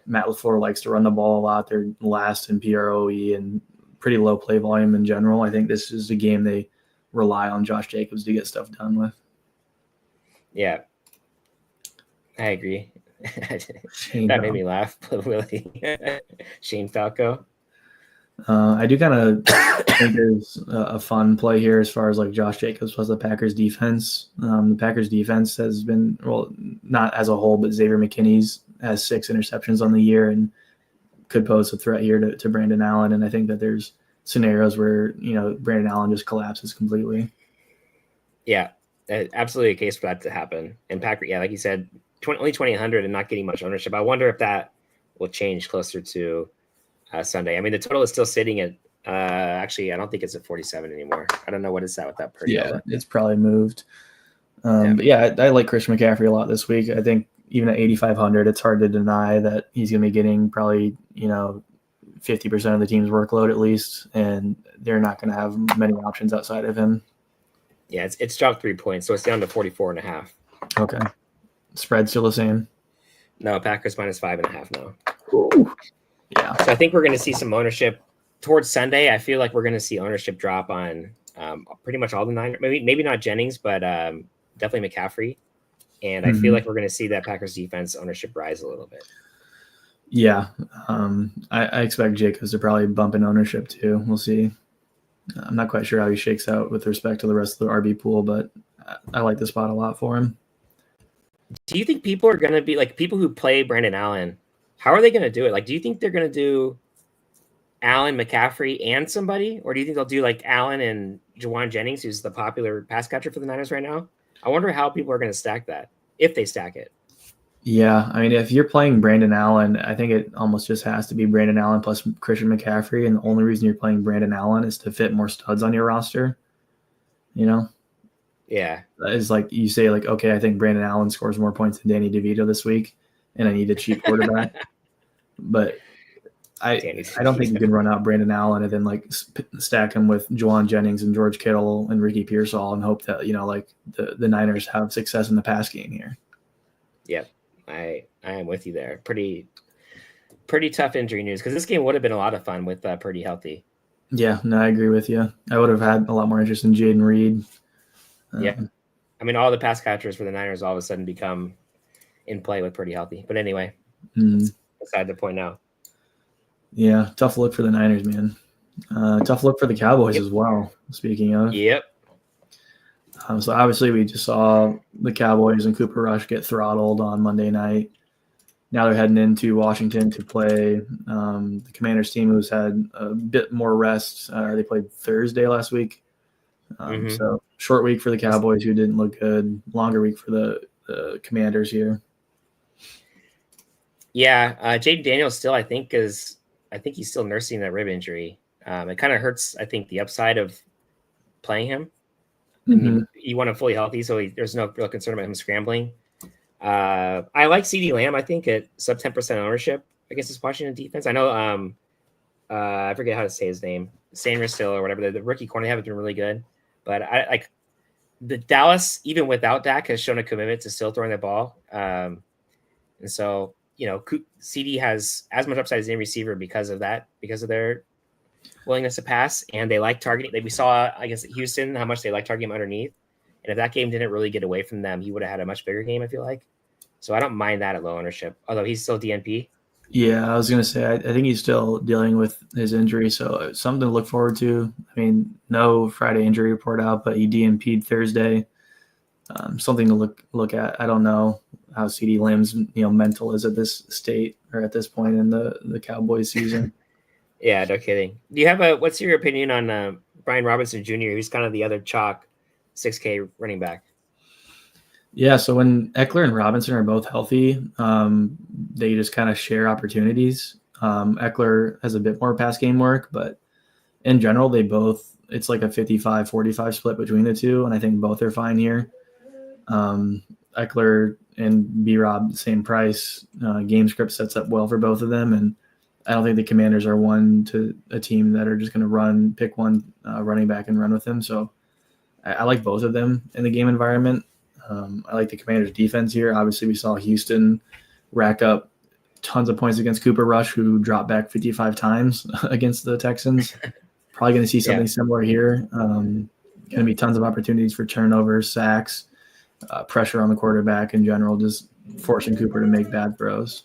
Matt LaFleur likes to run the ball a lot. They're last in PROE and pretty low play volume in general. I think this is a game they rely on Josh Jacobs to get stuff done with. Yeah, I agree. That made me laugh, Willie. Shane Falco. I do kind of think there's a fun play here as far as like Josh Jacobs plus the Packers defense. The Packers defense has been, well, not as a whole, but Xavier McKinney's has 6 interceptions on the year and could pose a threat here to Brandon Allen. And I think that there's scenarios where, Brandon Allen just collapses completely. Yeah, absolutely a case for that to happen. And Packer, yeah, like you said, only 2,800 and not getting much ownership. I wonder if that will change closer to Sunday. I mean, the total is still sitting at actually, I don't think it's at 47 anymore. I don't know what is that with that per dollar. It's probably moved. But yeah, I like Christian McCaffrey a lot this week. I think even at 8,500, it's hard to deny that he's going to be getting probably 50% of the team's workload at least, and they're not going to have many options outside of him. Yeah, it's dropped 3 points, so it's down to 44.5. Okay, spread still the same. No, Packers minus 5.5 now. Ooh. Yeah. So I think we're going to see some ownership towards Sunday. I feel like we're going to see ownership drop on pretty much all the Niners. Maybe not Jennings, but definitely McCaffrey. And I feel like we're going to see that Packers defense ownership rise a little bit. Yeah, I expect Jacobs to probably bump in ownership too. We'll see. I'm not quite sure how he shakes out with respect to the rest of the RB pool, but I like the spot a lot for him. Do you think people are going to be like people who play Brandon Allen? How are they going to do it? Like, do you think they're going to do Allen, McCaffrey, and somebody, or do you think they'll do like Allen and Jawan Jennings, who's the popular pass catcher for the Niners right now? I wonder how people are going to stack that if they stack it. Yeah, I mean, if you're playing Brandon Allen, I think it almost just has to be Brandon Allen plus Christian McCaffrey, and the only reason you're playing Brandon Allen is to fit more studs on your roster. You know, Yeah, it's like you say, like, okay, I think Brandon Allen scores more points than Danny DeVito this week, and I need a cheap quarterback. But I don't think you can run out Brandon Allen and then like stack him with Juwan Jennings and George Kittle and Ricky Pearsall and hope that like the Niners have success in the pass game here. Yep, I am with you there. Pretty tough injury news because this game would have been a lot of fun with Purdy healthy. Yeah, no, I agree with you. I would have had a lot more interest in Jaden Reed. Yeah, I mean, all the pass catchers for the Niners all of a sudden become in play with Purdy healthy. But anyway, beside the point now. Yeah, tough look for the Niners, man. Tough look for the Cowboys as well, speaking of. Yep. So obviously we just saw the Cowboys and Cooper Rush get throttled on Monday night. Now they're heading into Washington to play the Commanders team, who's had a bit more rest. They played Thursday last week. So short week for the Cowboys, who didn't look good. Longer week for the Commanders here. Yeah, Jaden Daniels still, I think he's still nursing that rib injury. It kind of hurts, I think, the upside of playing him. I mean, you want him fully healthy, so there's no real concern about him scrambling. I like CeeDee Lamb, I think, at sub 10% ownership against this Washington defense. I know I forget how to say his name, Sanders or whatever. The rookie corner have been really good. But I like the Dallas, even without Dak, has shown a commitment to still throwing the ball. And so, CD has as much upside as any receiver because of that, because of their willingness to pass, and they like targeting. We saw, I guess, Houston, how much they like targeting him underneath. And if that game didn't really get away from them, he would have had a much bigger game, I feel like. So I don't mind that at low ownership, although he's still DNP. Yeah, I was going to say, I think he's still dealing with his injury, so something to look forward to. I mean, no Friday injury report out, but he DNP'd Thursday. Something to look at. I don't know how CeeDee Lamb's mental is at this state or at this point in the Cowboys season. Yeah, no kidding. Do you have what's your opinion on Brian Robinson Jr., who's kind of the other chalk 6K running back? Yeah, so when Eckler and Robinson are both healthy, they just kind of share opportunities. Eckler has a bit more pass game work, but in general, it's like a 55-45 split between the two, and I think both are fine here. Eckler and B-Rob, same price. Game script sets up well for both of them, and I don't think the Commanders are a team that are just going to pick one running back and run with him. So I like both of them in the game environment. I like the Commanders' defense here. Obviously, we saw Houston rack up tons of points against Cooper Rush, who dropped back 55 times against the Texans. Probably going to see something similar here. Going to be tons of opportunities for turnovers, sacks, pressure on the quarterback in general, just forcing Cooper to make bad throws.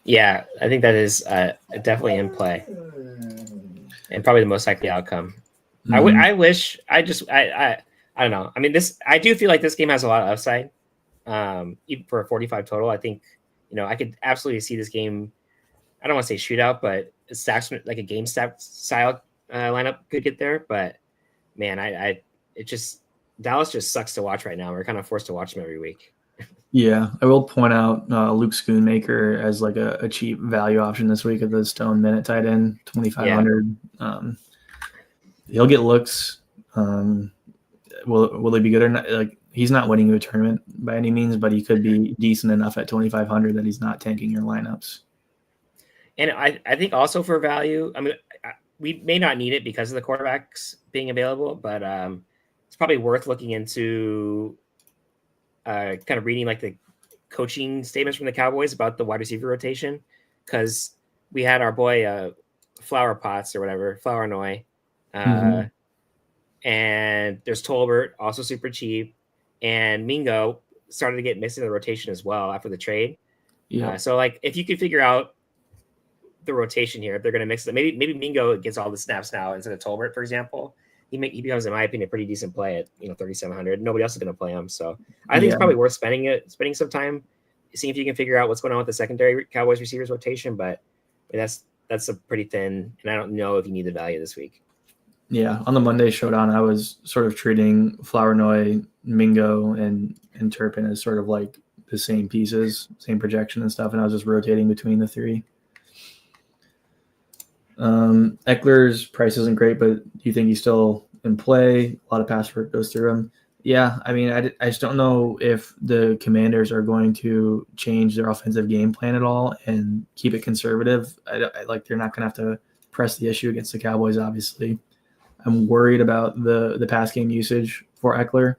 Yeah, I think that is definitely in play and probably the most likely outcome. Mm-hmm. I don't know. I mean, I do feel like this game has a lot of upside. Even for a 45 total, I think, I could absolutely see this game. I don't want to say shootout, but stacks like a game stack style lineup could get there. But man, Dallas just sucks to watch right now. We're kind of forced to watch them every week. Yeah, I will point out Luke Schoonmaker as like a cheap value option this week at the Stone Minute tight end, 2,500. Yeah. He'll get looks. Will he be good or not? Like, he's not winning a tournament by any means, but he could be decent enough at 2,500 that he's not tanking your lineups. And I think also for value, I mean, we may not need it because of the quarterbacks being available, but it's probably worth looking into kind of reading like the coaching statements from the Cowboys about the wide receiver rotation, because we had our boy Flower Potts or whatever, Flower Noy. And there's Tolbert, also super cheap. And Mingo started to get missed in the rotation as well after the trade. Yeah. So like if you could figure out the rotation here, if they're going to mix it, maybe Mingo gets all the snaps now instead of Tolbert, for example. He becomes, in my opinion, a pretty decent play at 3,700. Nobody else is going to play him, so I think it's probably worth spending some time, seeing if you can figure out what's going on with the secondary Cowboys receivers rotation. But that's a pretty thin, and I don't know if you need the value this week. Yeah, on the Monday showdown, I was sort of treating Flournoy, Mingo, and Turpin as sort of like the same pieces, same projection and stuff, and I was just rotating between the three. Eckler's price isn't great, but do you think he's still in play? A lot of pass work goes through him. Yeah, I mean, I just don't know if the Commanders are going to change their offensive game plan at all and keep it conservative. Like they're not going to have to press the issue against the Cowboys, obviously. I'm worried about the pass game usage for Eckler.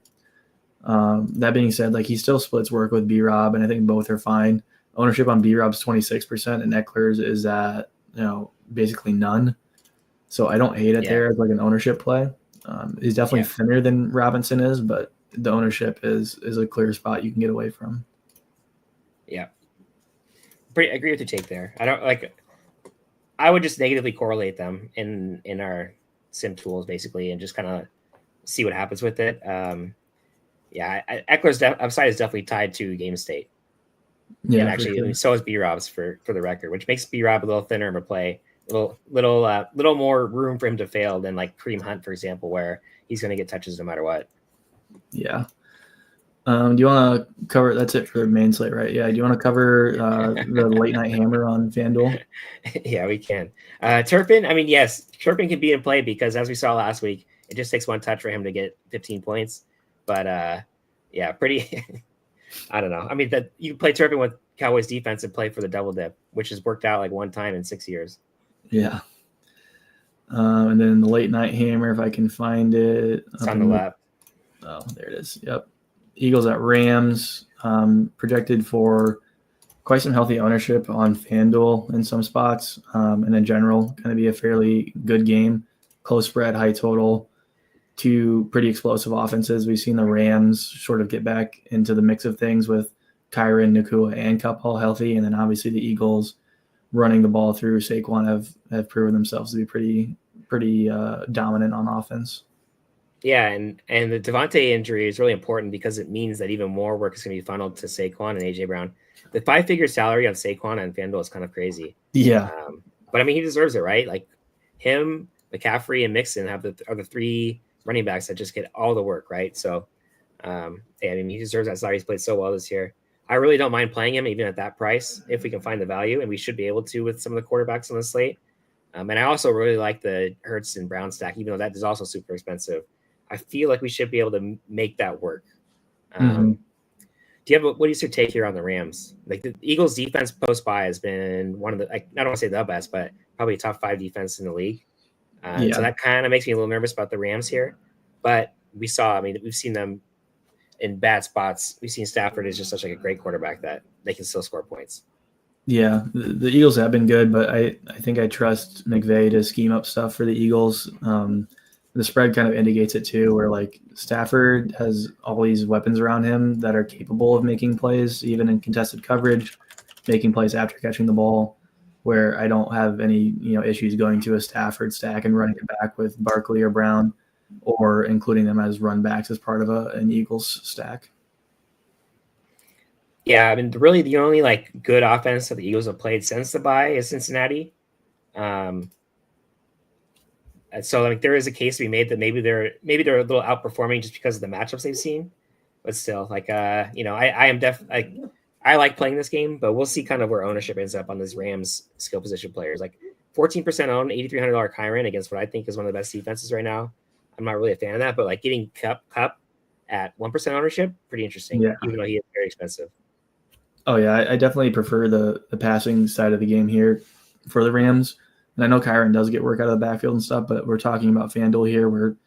That being said, like he still splits work with B-Rob, and I think both are fine. Ownership on B-Rob's 26%, and Eckler's is at basically none. So I don't hate it there as like an ownership play. He's definitely thinner than Robinson is, but the ownership is a clear spot you can get away from. Yeah, I agree with your take there. I would just negatively correlate them in our sim tools basically, and just kind of see what happens with it. Eckler's upside is definitely tied to game state. Yeah, and actually, sure. So is B-Rob's for the record, which makes B-Rob a little thinner of a play, little more room for him to fail than like Kareem Hunt, for example, where he's going to get touches no matter what. Yeah. Do you want to cover? That's it for the main slate, right? Yeah. Do you want to cover the late night hammer on FanDuel? Yeah, we can. Turpin. I mean, yes, Turpin can be in play because as we saw last week, it just takes one touch for him to get 15 points. But pretty. I don't know. I mean, that you play Turpin with Cowboys defense and play for the double dip, which has worked out like one time in 6 years. Yeah. And then the late night hammer, if I can find it. It's on the left. Oh, there it is. Yep. Eagles at Rams, projected for quite some healthy ownership on FanDuel in some spots. And in general, going to be a fairly good game. Close spread, high total. Two pretty explosive offenses. We've seen the Rams sort of get back into the mix of things with Kyren, Nakua, and Kupp all healthy. And then obviously the Eagles running the ball through Saquon have proven themselves to be pretty dominant on offense. Yeah, and the Devontae injury is really important because it means that even more work is going to be funneled to Saquon and A.J. Brown. The 5-figure salary on Saquon and FanDuel is kind of crazy. Yeah. But I mean, he deserves it, right? Like him, McCaffrey, and Mixon are the three running backs that just get all the work, right? So, I mean, he deserves that salary. He's played so well this year. I really don't mind playing him even at that price if we can find the value, and we should be able to with some of the quarterbacks on the slate. And I also really like the Hurts and Brown stack, even though that is also super expensive. I feel like we should be able to make that work. Do you have what is your take here on the Rams? Like the Eagles' defense post bye has been one of the, I don't want to say the best, but probably top 5 defense in the league. So that kind of makes me a little nervous about the Rams here. But we've seen them in bad spots. We've seen Stafford is just such like a great quarterback that they can still score points. Yeah, the Eagles have been good, but I think I trust McVay to scheme up stuff for the Eagles. The spread kind of indicates it too, where like Stafford has all these weapons around him that are capable of making plays, even in contested coverage, making plays after catching the ball, where I don't have any issues going to a Stafford stack and running it back with Barkley or Brown, or including them as run backs as part of an Eagles stack. Yeah, I mean, really the only like good offense that the Eagles have played since the bye is Cincinnati. So like there is a case to be made that maybe they're a little outperforming just because of the matchups they've seen, but still like I like playing this game, but we'll see kind of where ownership ends up on these Rams skill position players. Like 14% owned, $8,300 Kyren against what I think is one of the best defenses right now. I'm not really a fan of that, but like getting Kupp at 1% ownership, pretty interesting. Yeah. Even though he is very expensive. Oh yeah, I definitely prefer the passing side of the game here for the Rams. And I know Kyren does get work out of the backfield and stuff, but we're talking about FanDuel here where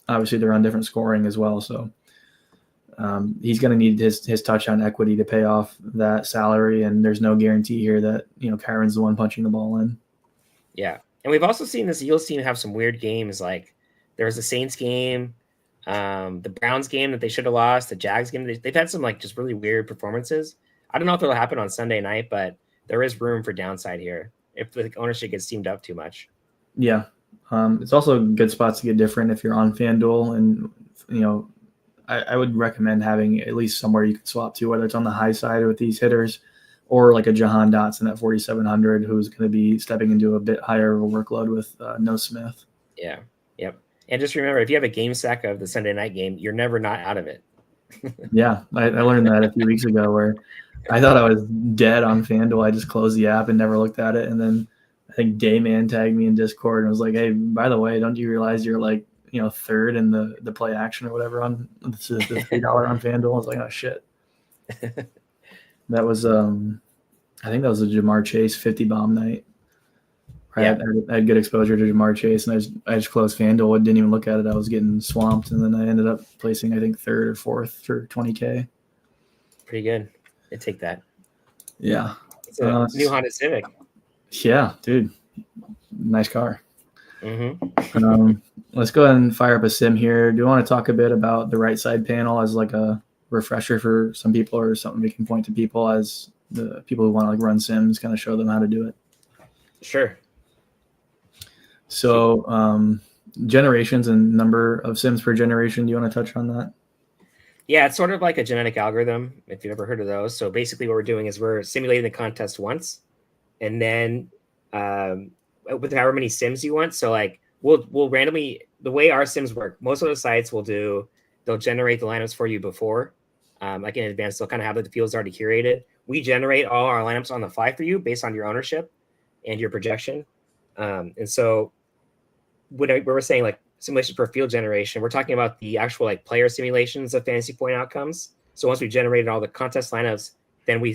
obviously they're on different scoring as well. So he's going to need his touchdown equity to pay off that salary, and there's no guarantee here that Kyren's the one punching the ball in. Yeah, and we've also seen this Eagles team have some weird games. Like there was the Saints game, the Browns game that they should have lost, the Jags game. They've had some like just really weird performances. I don't know if it'll happen on Sunday night, but there is room for downside here if the ownership gets steamed up too much. Yeah. It's also good spots to get different if you're on FanDuel, and I would recommend having at least somewhere you can swap to, whether it's on the high side with these hitters or like a Jahan Dotson at 4,700, who's going to be stepping into a bit higher of a workload with no Smith. Yeah. Yep. And just remember, if you have a game stack of the Sunday night game, you're never not out of it. Yeah, I learned that a few weeks ago where I thought I was dead on FanDuel. I just closed the app and never looked at it. And then I think Dayman tagged me in Discord and was like, hey, by the way, don't you realize you're like, third in the play action or whatever on the $3 on FanDuel? I was like, oh, shit. That was, I think that was a Jamar Chase 50 bomb night. Yeah. I had good exposure to Jamar Chase, and I just closed FanDuel. I didn't even look at it. I was getting swamped, and then I ended up placing, I think, third or fourth for 20K. Pretty good. I take that. Yeah. It's a new Honda Civic. Yeah, dude. Nice car. Mm-hmm. Let's go ahead and fire up a sim here. Do you want to talk a bit about the right side panel as like a refresher for some people, or something we can point to people as the people who want to like run sims, kind of show them how to do it? Sure. So generations and number of sims per generation, do you want to touch on that? Yeah, it's sort of like a genetic algorithm, if you've ever heard of those. So basically what we're doing is we're simulating the contest once, and then with however many sims you want. So like we'll randomly, the way our sims work, most of the sites they'll generate the lineups for you before, like in advance. They'll kind of have the fields already curated. We generate all our lineups on the fly for you based on your ownership and your projection. And so when we're saying like simulations per field generation, we're talking about the actual like player simulations of fantasy point outcomes. So once we generated all the contest lineups, then we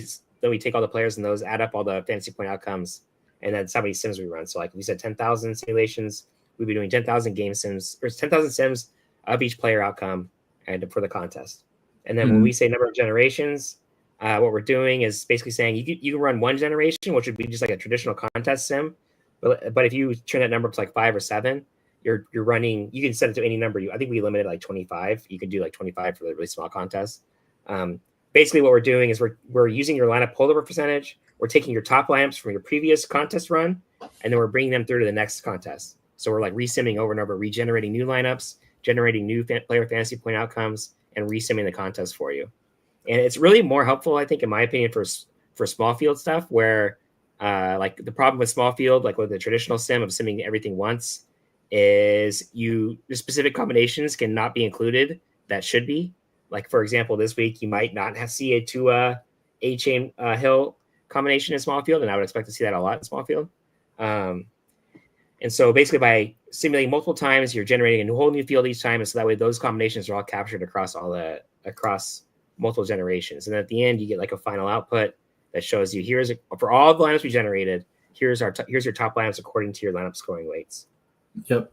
take all the players and those add up all the fantasy point outcomes, and then how many sims we run. So like we said, 10,000 simulations, we'd be doing 10,000 game sims, or 10,000 sims of each player outcome and for the contest. And then when we say number of generations, what we're doing is basically saying you can run one generation, which would be just like a traditional contest sim. But if you turn that number to like 5 or 7, you're running. You can set it to any number. I think we limited like 25. You can do like 25 for the really small contest. Basically, what we're doing is we're using your lineup holdover percentage. We're taking your top lineups from your previous contest run, and then we're bringing them through to the next contest. So we're like resimming over and over, regenerating new lineups, generating new player fantasy point outcomes, and resimming the contest for you. And it's really more helpful, I think, in my opinion, for small field stuff, where like the problem with small field, like with the traditional sim of simming everything once, is the specific combinations cannot be included that should be. Like, for example, this week you might not see a Tua A-Chain Hill combination in small field, and I would expect to see that a lot in small field. And so basically by simulating multiple times, you're generating a whole new field each time, and so that way those combinations are all captured across multiple generations. And at the end, you get like a final output that shows you for all the lineups we generated, here's your top lineups according to your lineup scoring weights. Yep.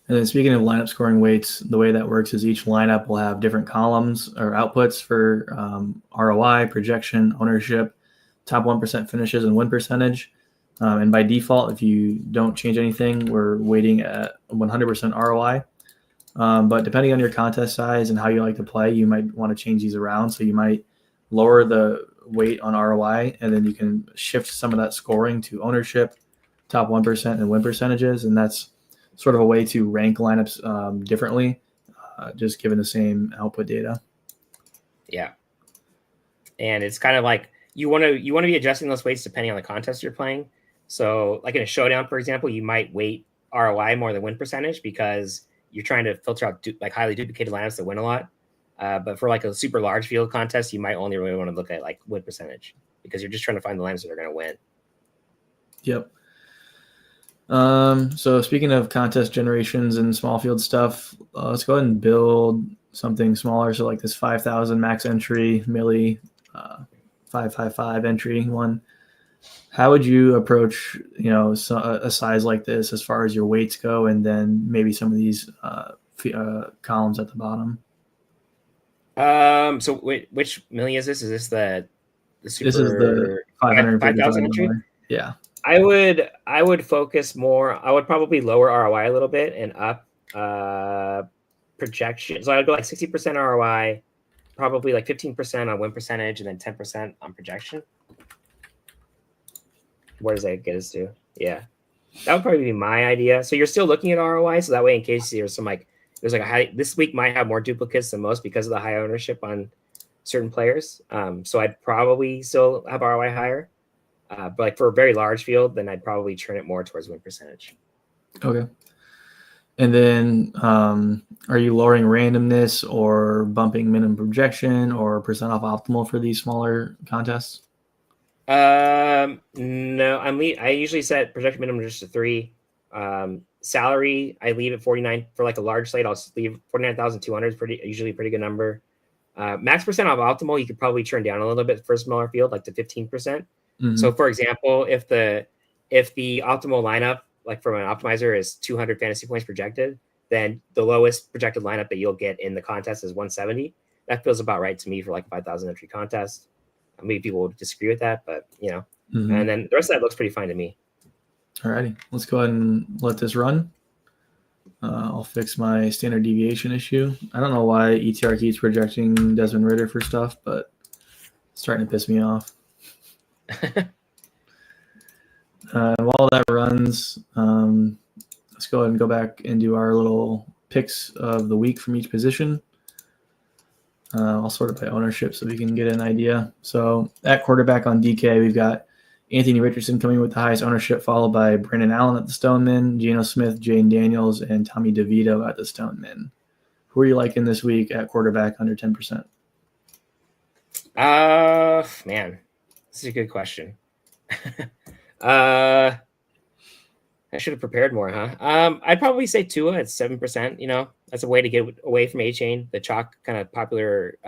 And then speaking of lineup scoring weights, the way that works is each lineup will have different columns or outputs for ROI, projection, ownership, top 1% finishes, and win percentage. And by default, if you don't change anything, we're weighting at 100% ROI. But depending on your contest size and how you like to play, you might want to change these around. So you might lower the weight on ROI, and then you can shift some of that scoring to ownership, top 1%, and win percentages. And that's sort of a way to rank lineups differently, just given the same output data. Yeah. And it's kind of like you want to be adjusting those weights depending on the contest you're playing. So like in a showdown, for example, you might weight ROI more than win percentage because you're trying to filter out like highly duplicated lineups that win a lot. But for like a super large field contest, you might only really want to look at like win percentage because you're just trying to find the lineups that are going to win. Yep. So speaking of contest generations and small field stuff, let's go ahead and build something smaller. So like this 5,000 max entry, milli, 555 entry one. How would you approach, a size like this as far as your weights go, and then maybe some of these columns at the bottom? So which milli is this? Is this the super? This is the 5,000 entry? Yeah. I would focus more. I would probably lower ROI a little bit and up projection. So I would go like 60% ROI probably like 15% on win percentage and then 10% on projection. Where does that get us to? Yeah, that would probably be my idea. So you're still looking at ROI, so that way, in case there's like a high, this week might have more duplicates than most because of the high ownership on certain players. So I'd probably still have ROI higher, but like for a very large field, then I'd probably turn it more towards win percentage. Okay. And then, are you lowering randomness or bumping minimum projection or percent off optimal for these smaller contests? No, I usually set projected minimum just to 3. Salary, I leave at 49 for like a large slate. I'll leave 49,200 is usually a pretty good number. Max percent off optimal, you could probably turn down a little bit for a smaller field, like to 15%. Mm-hmm. So for example, if the optimal lineup, like from an optimizer, is 200 fantasy points projected, then the lowest projected lineup that you'll get in the contest is 170. That feels about right to me for like a 5,000 entry contest. Maybe people would disagree with that, but Mm-hmm. And then the rest of that looks pretty fine to me. Alrighty, let's go ahead and let this run. I'll fix my standard deviation issue. I don't know why ETR keeps projecting Desmond Ridder for stuff, but it's starting to piss me off. While that runs, let's go ahead and go back and do our little picks of the week from each position. I'll sort it by ownership so we can get an idea. So at quarterback on DK, we've got Anthony Richardson coming with the highest ownership, followed by Brandon Allen at the Stoneman, Geno Smith, Jane Daniels, and Tommy DeVito at the Stoneman. Who are you liking this week at quarterback under 10%? Man, this is a good question. I should have prepared more, huh? I'd probably say Tua at 7%. That's a way to get away from A-Chain, the chalk kind of popular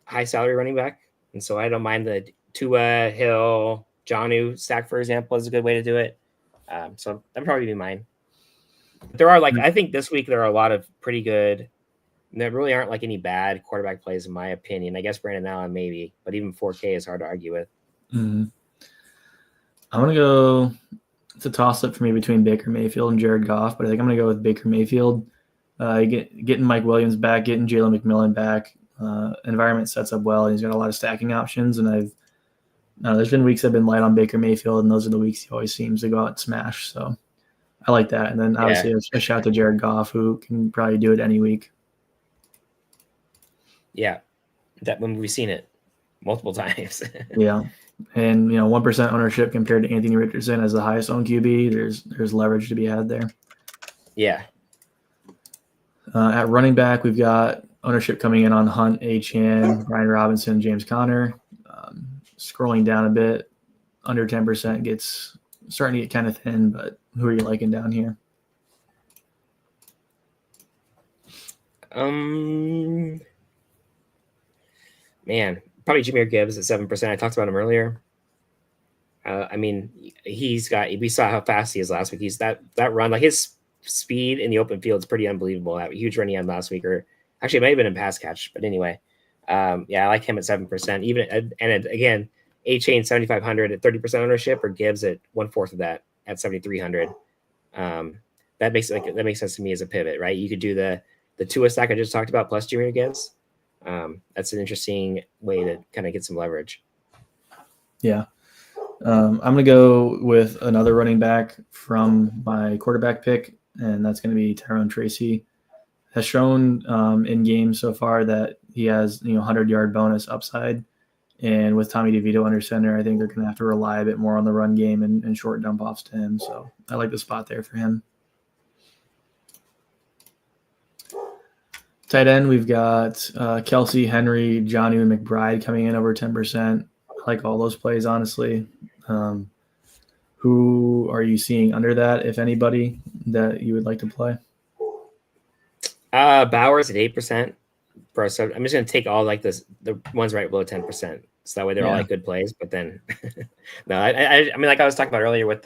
high salary running back. And so I don't mind the Tua, Hill, Jonnu stack, for example, is a good way to do it. So that'd probably be mine. But there are I think this week there are a lot of pretty good. There really aren't like any bad quarterback plays in my opinion. I guess Brandon Allen maybe, but even 4K is hard to argue with. Mm-hmm. I'm gonna go. It's a toss-up for me between Baker Mayfield and Jared Goff, but I think I'm going to go with Baker Mayfield. Getting Mike Williams back, getting Jalen McMillan back. Environment sets up well, and he's got a lot of stacking options. And there's been weeks I've been light on Baker Mayfield, and those are the weeks he always seems to go out and smash. So I like that. And then obviously a shout to Jared Goff, who can probably do it any week. Yeah, that when we've seen it multiple times. Yeah. And 1% ownership compared to Anthony Richardson as the highest owned QB. There's leverage to be had there. Yeah. At running back, we've got ownership coming in on Hunt, Achane, Brian Robinson, James Conner. Scrolling down a bit, under 10% gets starting to get kind of thin. But who are you liking down here? Man. Probably Jahmyr Gibbs at 7%. I talked about him earlier. I mean, we saw how fast he is last week. He's that run, like his speed in the open field is pretty unbelievable. That huge run he had last week, or actually it may have been in pass catch, but anyway, I like him at 7%. Even and again, A-Chain 7,500 at 30% ownership, or Gibbs at 1/4 of that at 7,300. That makes sense to me as a pivot, right? You could do the Tua stack I just talked about plus Jahmyr Gibbs. That's an interesting way to kind of get some leverage. Yeah. I'm going to go with another running back from my quarterback pick, and that's going to be Tyrone Tracy. Has shown in games so far that he has 100-yard bonus upside. And with Tommy DeVito under center, I think they're going to have to rely a bit more on the run game and short dump offs to him. So I like the spot there for him. Tight end, we've got Kelsey, Henry, Jonnu, and McBride coming in over 10%. I like all those plays, honestly. Who are you seeing under that, if anybody, that you would like to play? Bowers at 8%. So I'm just going to take all like the ones right below 10%. So that way they're all like good plays. But then, no, I mean, like I was talking about earlier with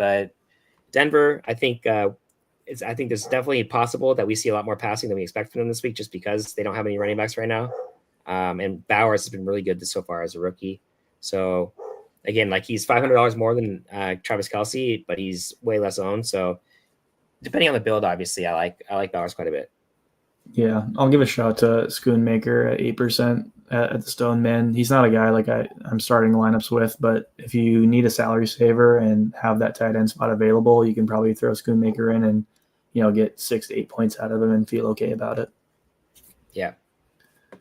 Denver, I think there's definitely possible that we see a lot more passing than we expect from them this week, just because they don't have any running backs right now. And Bowers has been really good so far as a rookie. So again, like he's $500 more than Travis Kelce, but he's way less owned. So depending on the build, obviously, I like Bowers quite a bit. Yeah, I'll give a shout to Schoonmaker at 8% at the Stone Man. He's not a guy like I'm starting lineups with, but if you need a salary saver and have that tight end spot available, you can probably throw Schoonmaker in and get 6 to 8 points out of him and feel okay about it. Yeah. That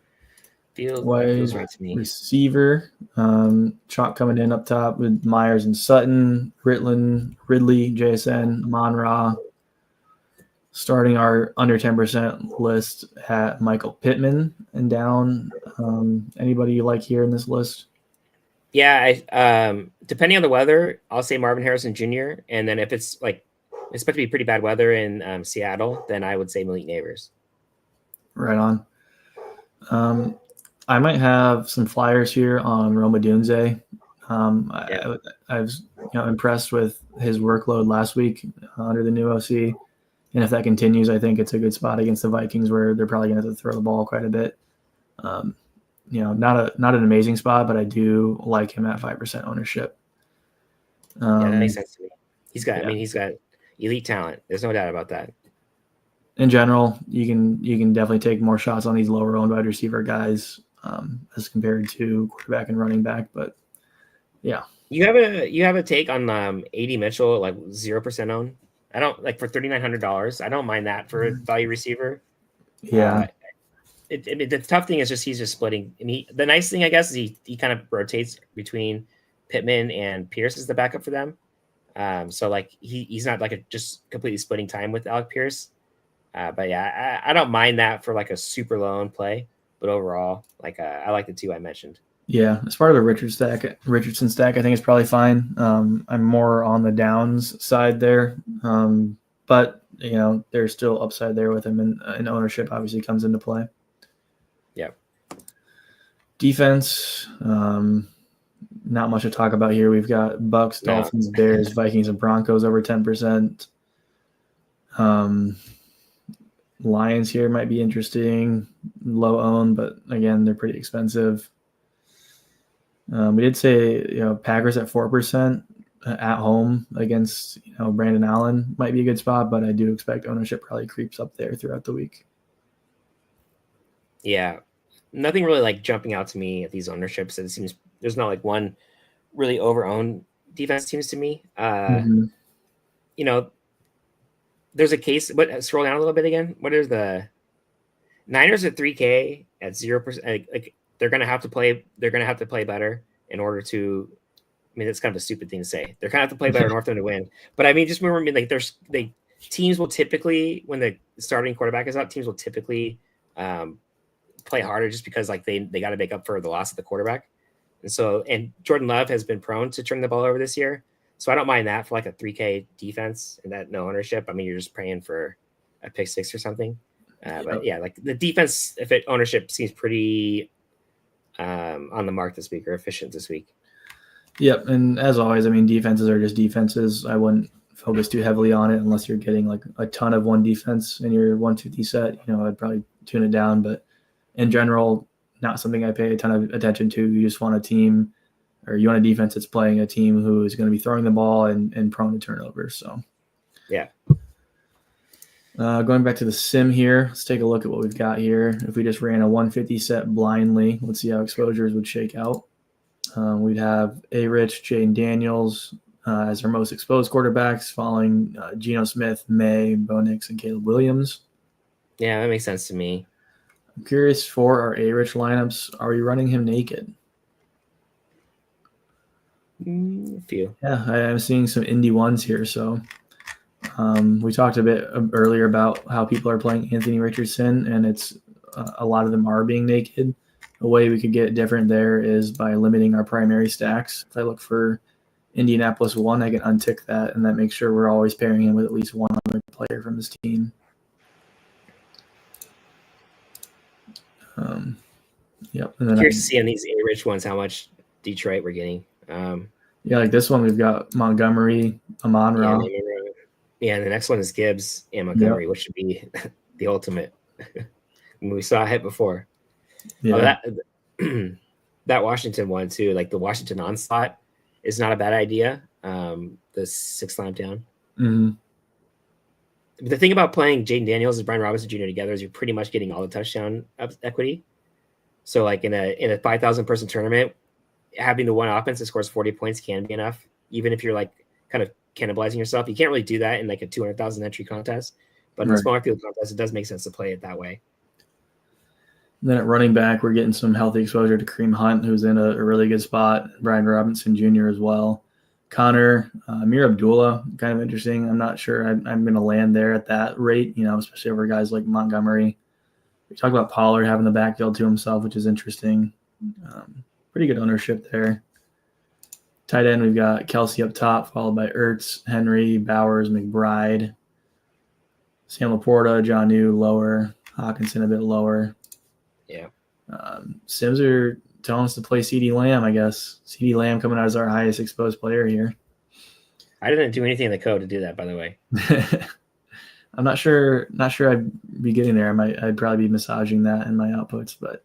feels Wide right to me. receiver, chalk coming in up top with Myers and Sutton, Ridley, JSN, Monra. Starting our under 10% list at Michael Pittman and down. Anybody you like here in this list? Yeah, depending on the weather, I'll say Marvin Harrison Jr. And then if it's like expect to be pretty bad weather in Seattle, then I would say Malik Neighbors. Right on. I might have some flyers here on Roma Dunze. I was impressed with his workload last week under the new OC. And if that continues, I think it's a good spot against the Vikings where they're probably going to have to throw the ball quite a bit. Not an amazing spot, but I do like him at 5% ownership. Yeah, that makes sense to me. He's got elite talent. There's no doubt about that. In general, you can definitely take more shots on these lower owned wide receiver guys as compared to quarterback and running back. But yeah, you have a take on AD Mitchell like 0% owned. I don't like for $3,900. I don't mind that for a value receiver. Yeah. The tough thing is he's just splitting. I mean, the nice thing I guess is he kind of rotates between Pittman and Pierce as the backup for them. So like he's not like just completely splitting time with Alec Pierce. But yeah, I don't mind that for like a super low owned play. But overall, like I like the two I mentioned. Yeah, as part of the Richardson stack, I think it's probably fine. I'm more on the downs side there, but there's still upside there with him, and ownership obviously comes into play. Yeah. Defense, not much to talk about here. We've got Bucks, Dolphins, Bears, Vikings, and Broncos over 10%. Lions here might be interesting, low owned, but again, they're pretty expensive. We did say Packers at 4% at home against Brandon Allen might be a good spot, but I do expect ownership probably creeps up there throughout the week. Yeah, nothing really like jumping out to me at these ownerships. It seems there's not like one really over-owned defense teams to me. There's a case, but scroll down a little bit again. What is the Niners at 3K at 0%? Like they're gonna have to play better in order to. I mean, that's kind of a stupid thing to say. They're gonna have to play better in order to win. But I mean, just remember, teams will typically, when the starting quarterback is up, teams will typically play harder just because like they got to make up for the loss of the quarterback. And Jordan Love has been prone to turn the ball over this year. So I don't mind that for like a 3K defense and that no ownership. I mean, you're just praying for a pick six or something. But yeah, like the defense, ownership seems pretty on the mark this week or efficient this week. Yep. And as always, I mean, defenses are just defenses. I wouldn't focus too heavily on it unless you're getting like a ton of one defense in your 150 set. I'd probably tune it down. But in general, not something I pay a ton of attention to. You just want a team, or you want a defense that's playing a team who is going to be throwing the ball and prone to turnovers. So, yeah. Going back to the sim here, let's take a look at what we've got here. If we just ran a 150 set blindly, let's see how exposures would shake out. We'd have A-Rich, Jaden Daniels as our most exposed quarterbacks, following Geno Smith, May, Bo Nix, and Caleb Williams. Yeah, that makes sense to me. I'm curious for our A-Rich lineups, are we running him naked? A few. Yeah, I am seeing some Indy ones here. So we talked a bit earlier about how people are playing Anthony Richardson, and it's a lot of them are being naked. A way we could get different there is by limiting our primary stacks. If I look for Indianapolis 1, I can untick that, and that makes sure we're always pairing him with at least one other player from his team. Yep. And then curious to see on these A-Rich ones how much Detroit we're getting. Yeah, like this one, we've got Montgomery, Amon-Ra. Yeah, and the next one is Gibbs and Montgomery, which should be the ultimate. We saw a hit before. Yeah. That Washington one too, like the Washington onslaught is not a bad idea. The 6 lamp down. Mm-hmm. the thing about playing Jaden Daniels and Brian Robinson Jr. together is you're pretty much getting all the touchdown equity. So like in a 5,000 person tournament, having the one offense that scores 40 points can be enough, even if you're like kind of cannibalizing yourself. You can't really do that in like a 200,000 entry contest, but in a smaller field contest, it does make sense to play it that way. And then at running back, we're getting some healthy exposure to Kareem Hunt, who's in a really good spot. Brian Robinson Jr. as well. Connor, Amir Abdullah, kind of interesting. I'm not sure I'm going to land there at that rate, especially over guys like Montgomery. We talk about Pollard having the backfield to himself, which is interesting. Pretty good ownership there. Tight end, we've got Kelsey up top, followed by Ertz, Henry, Bowers, McBride, Sam Laporta, Jonnu lower, Hawkinson a bit lower. Yeah. Sims are telling us to play CeeDee Lamb, I guess. CeeDee Lamb coming out as our highest exposed player here. I didn't do anything in the code to do that, by the way. I'm not sure I'd be getting there. I'd probably be massaging that in my outputs, but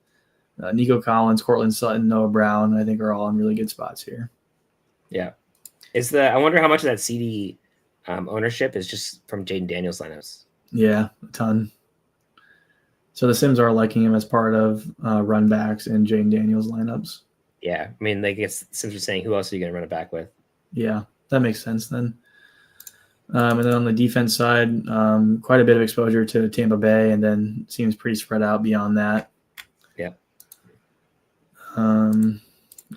Nico Collins, Cortland Sutton, Noah Brown, I think are all in really good spots here. Yeah. I wonder how much of that CD ownership is just from Jaden Daniels lineups. Yeah, a ton. So the Sims are liking him as part of run backs and Jaden Daniels lineups. Yeah. I mean, I guess Sims are saying, who else are you going to run it back with? Yeah, that makes sense then. And then on the defense side, quite a bit of exposure to Tampa Bay, and then seems pretty spread out beyond that. Yeah.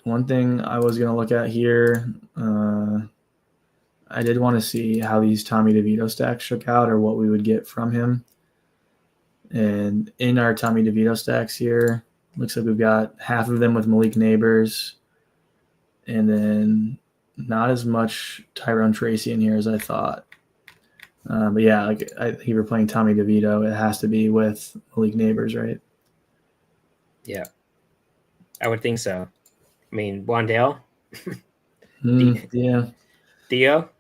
One thing I was going to look at here, I did want to see how these Tommy DeVito stacks shook out or what we would get from him. And in our Tommy DeVito stacks here, looks like we've got half of them with Malik Neighbors, and then not as much Tyrone Tracy in here as I thought. But yeah, like I think we're playing Tommy DeVito, it has to be with Malik Neighbors, right? Yeah, I would think so. I mean, Wandale? Yeah. Theo?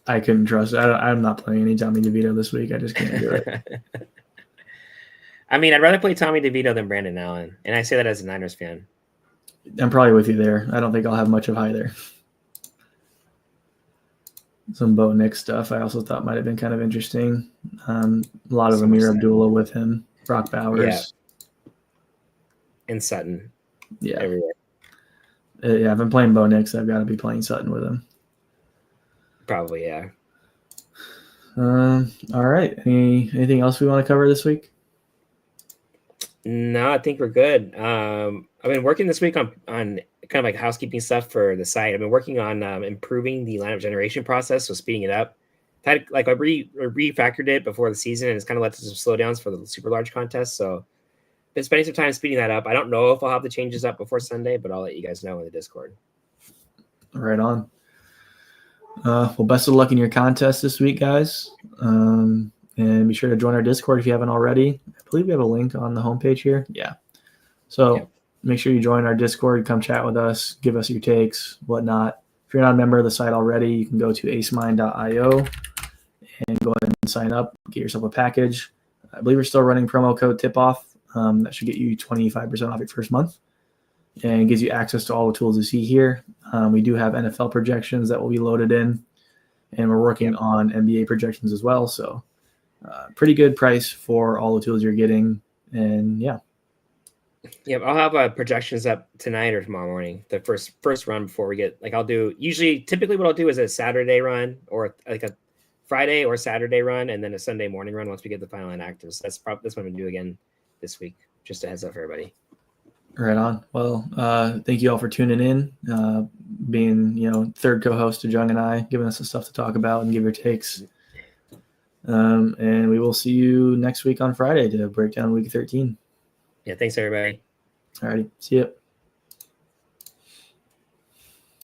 I couldn't trust it. I'm not playing any Tommy DeVito this week. I just can't do it. I mean, I'd rather play Tommy DeVito than Brandon Allen, and I say that as a Niners fan. I'm probably with you there. I don't think I'll have much of either. Some Bo Nick stuff I also thought might have been kind of interesting. A lot of Amir Abdullah with him. Brock Bowers. Yeah. And Sutton. Yeah. Everywhere. Yeah, if I'm playing Bo Nix, I've got to be playing Sutton with him. Probably, yeah. All right. Anything else we want to cover this week? No, I think we're good. I've been working this week on kind of like housekeeping stuff for the site. I've been working on improving the lineup generation process, so speeding it up. I refactored it before the season, and it's kind of led to some slowdowns for the super large contest. So been spending some time speeding that up. I don't know if I'll have the changes up before Sunday, but I'll let you guys know in the Discord. Right on. Well, best of luck in your contest this week, guys. And be sure to join our Discord if you haven't already. I believe we have a link on the homepage here. Yeah. So Make sure you join our Discord. Come chat with us. Give us your takes, whatnot. If you're not a member of the site already, you can go to acemind.io and go ahead and sign up. Get yourself a package. I believe we're still running promo code TIPOFF. That should get you 25% off your first month and gives you access to all the tools you see here. We do have NFL projections that will be loaded in, and we're working on NBA projections as well. So pretty good price for all the tools you're getting. And yeah. Yep, I'll have projections up tonight or tomorrow morning. The first run before we get typically what I'll do is a Saturday run or like a Friday or Saturday run, and then a Sunday morning run once we get the final line active. So that's what I'm going to do again this week. Just a heads up for everybody. Right on. Well, thank you all for tuning in, being third co-host to Jung and I, giving us some stuff to talk about and give your takes. And we will see you next week on Friday to break down week 13. Yeah, thanks everybody. All righty. See ya.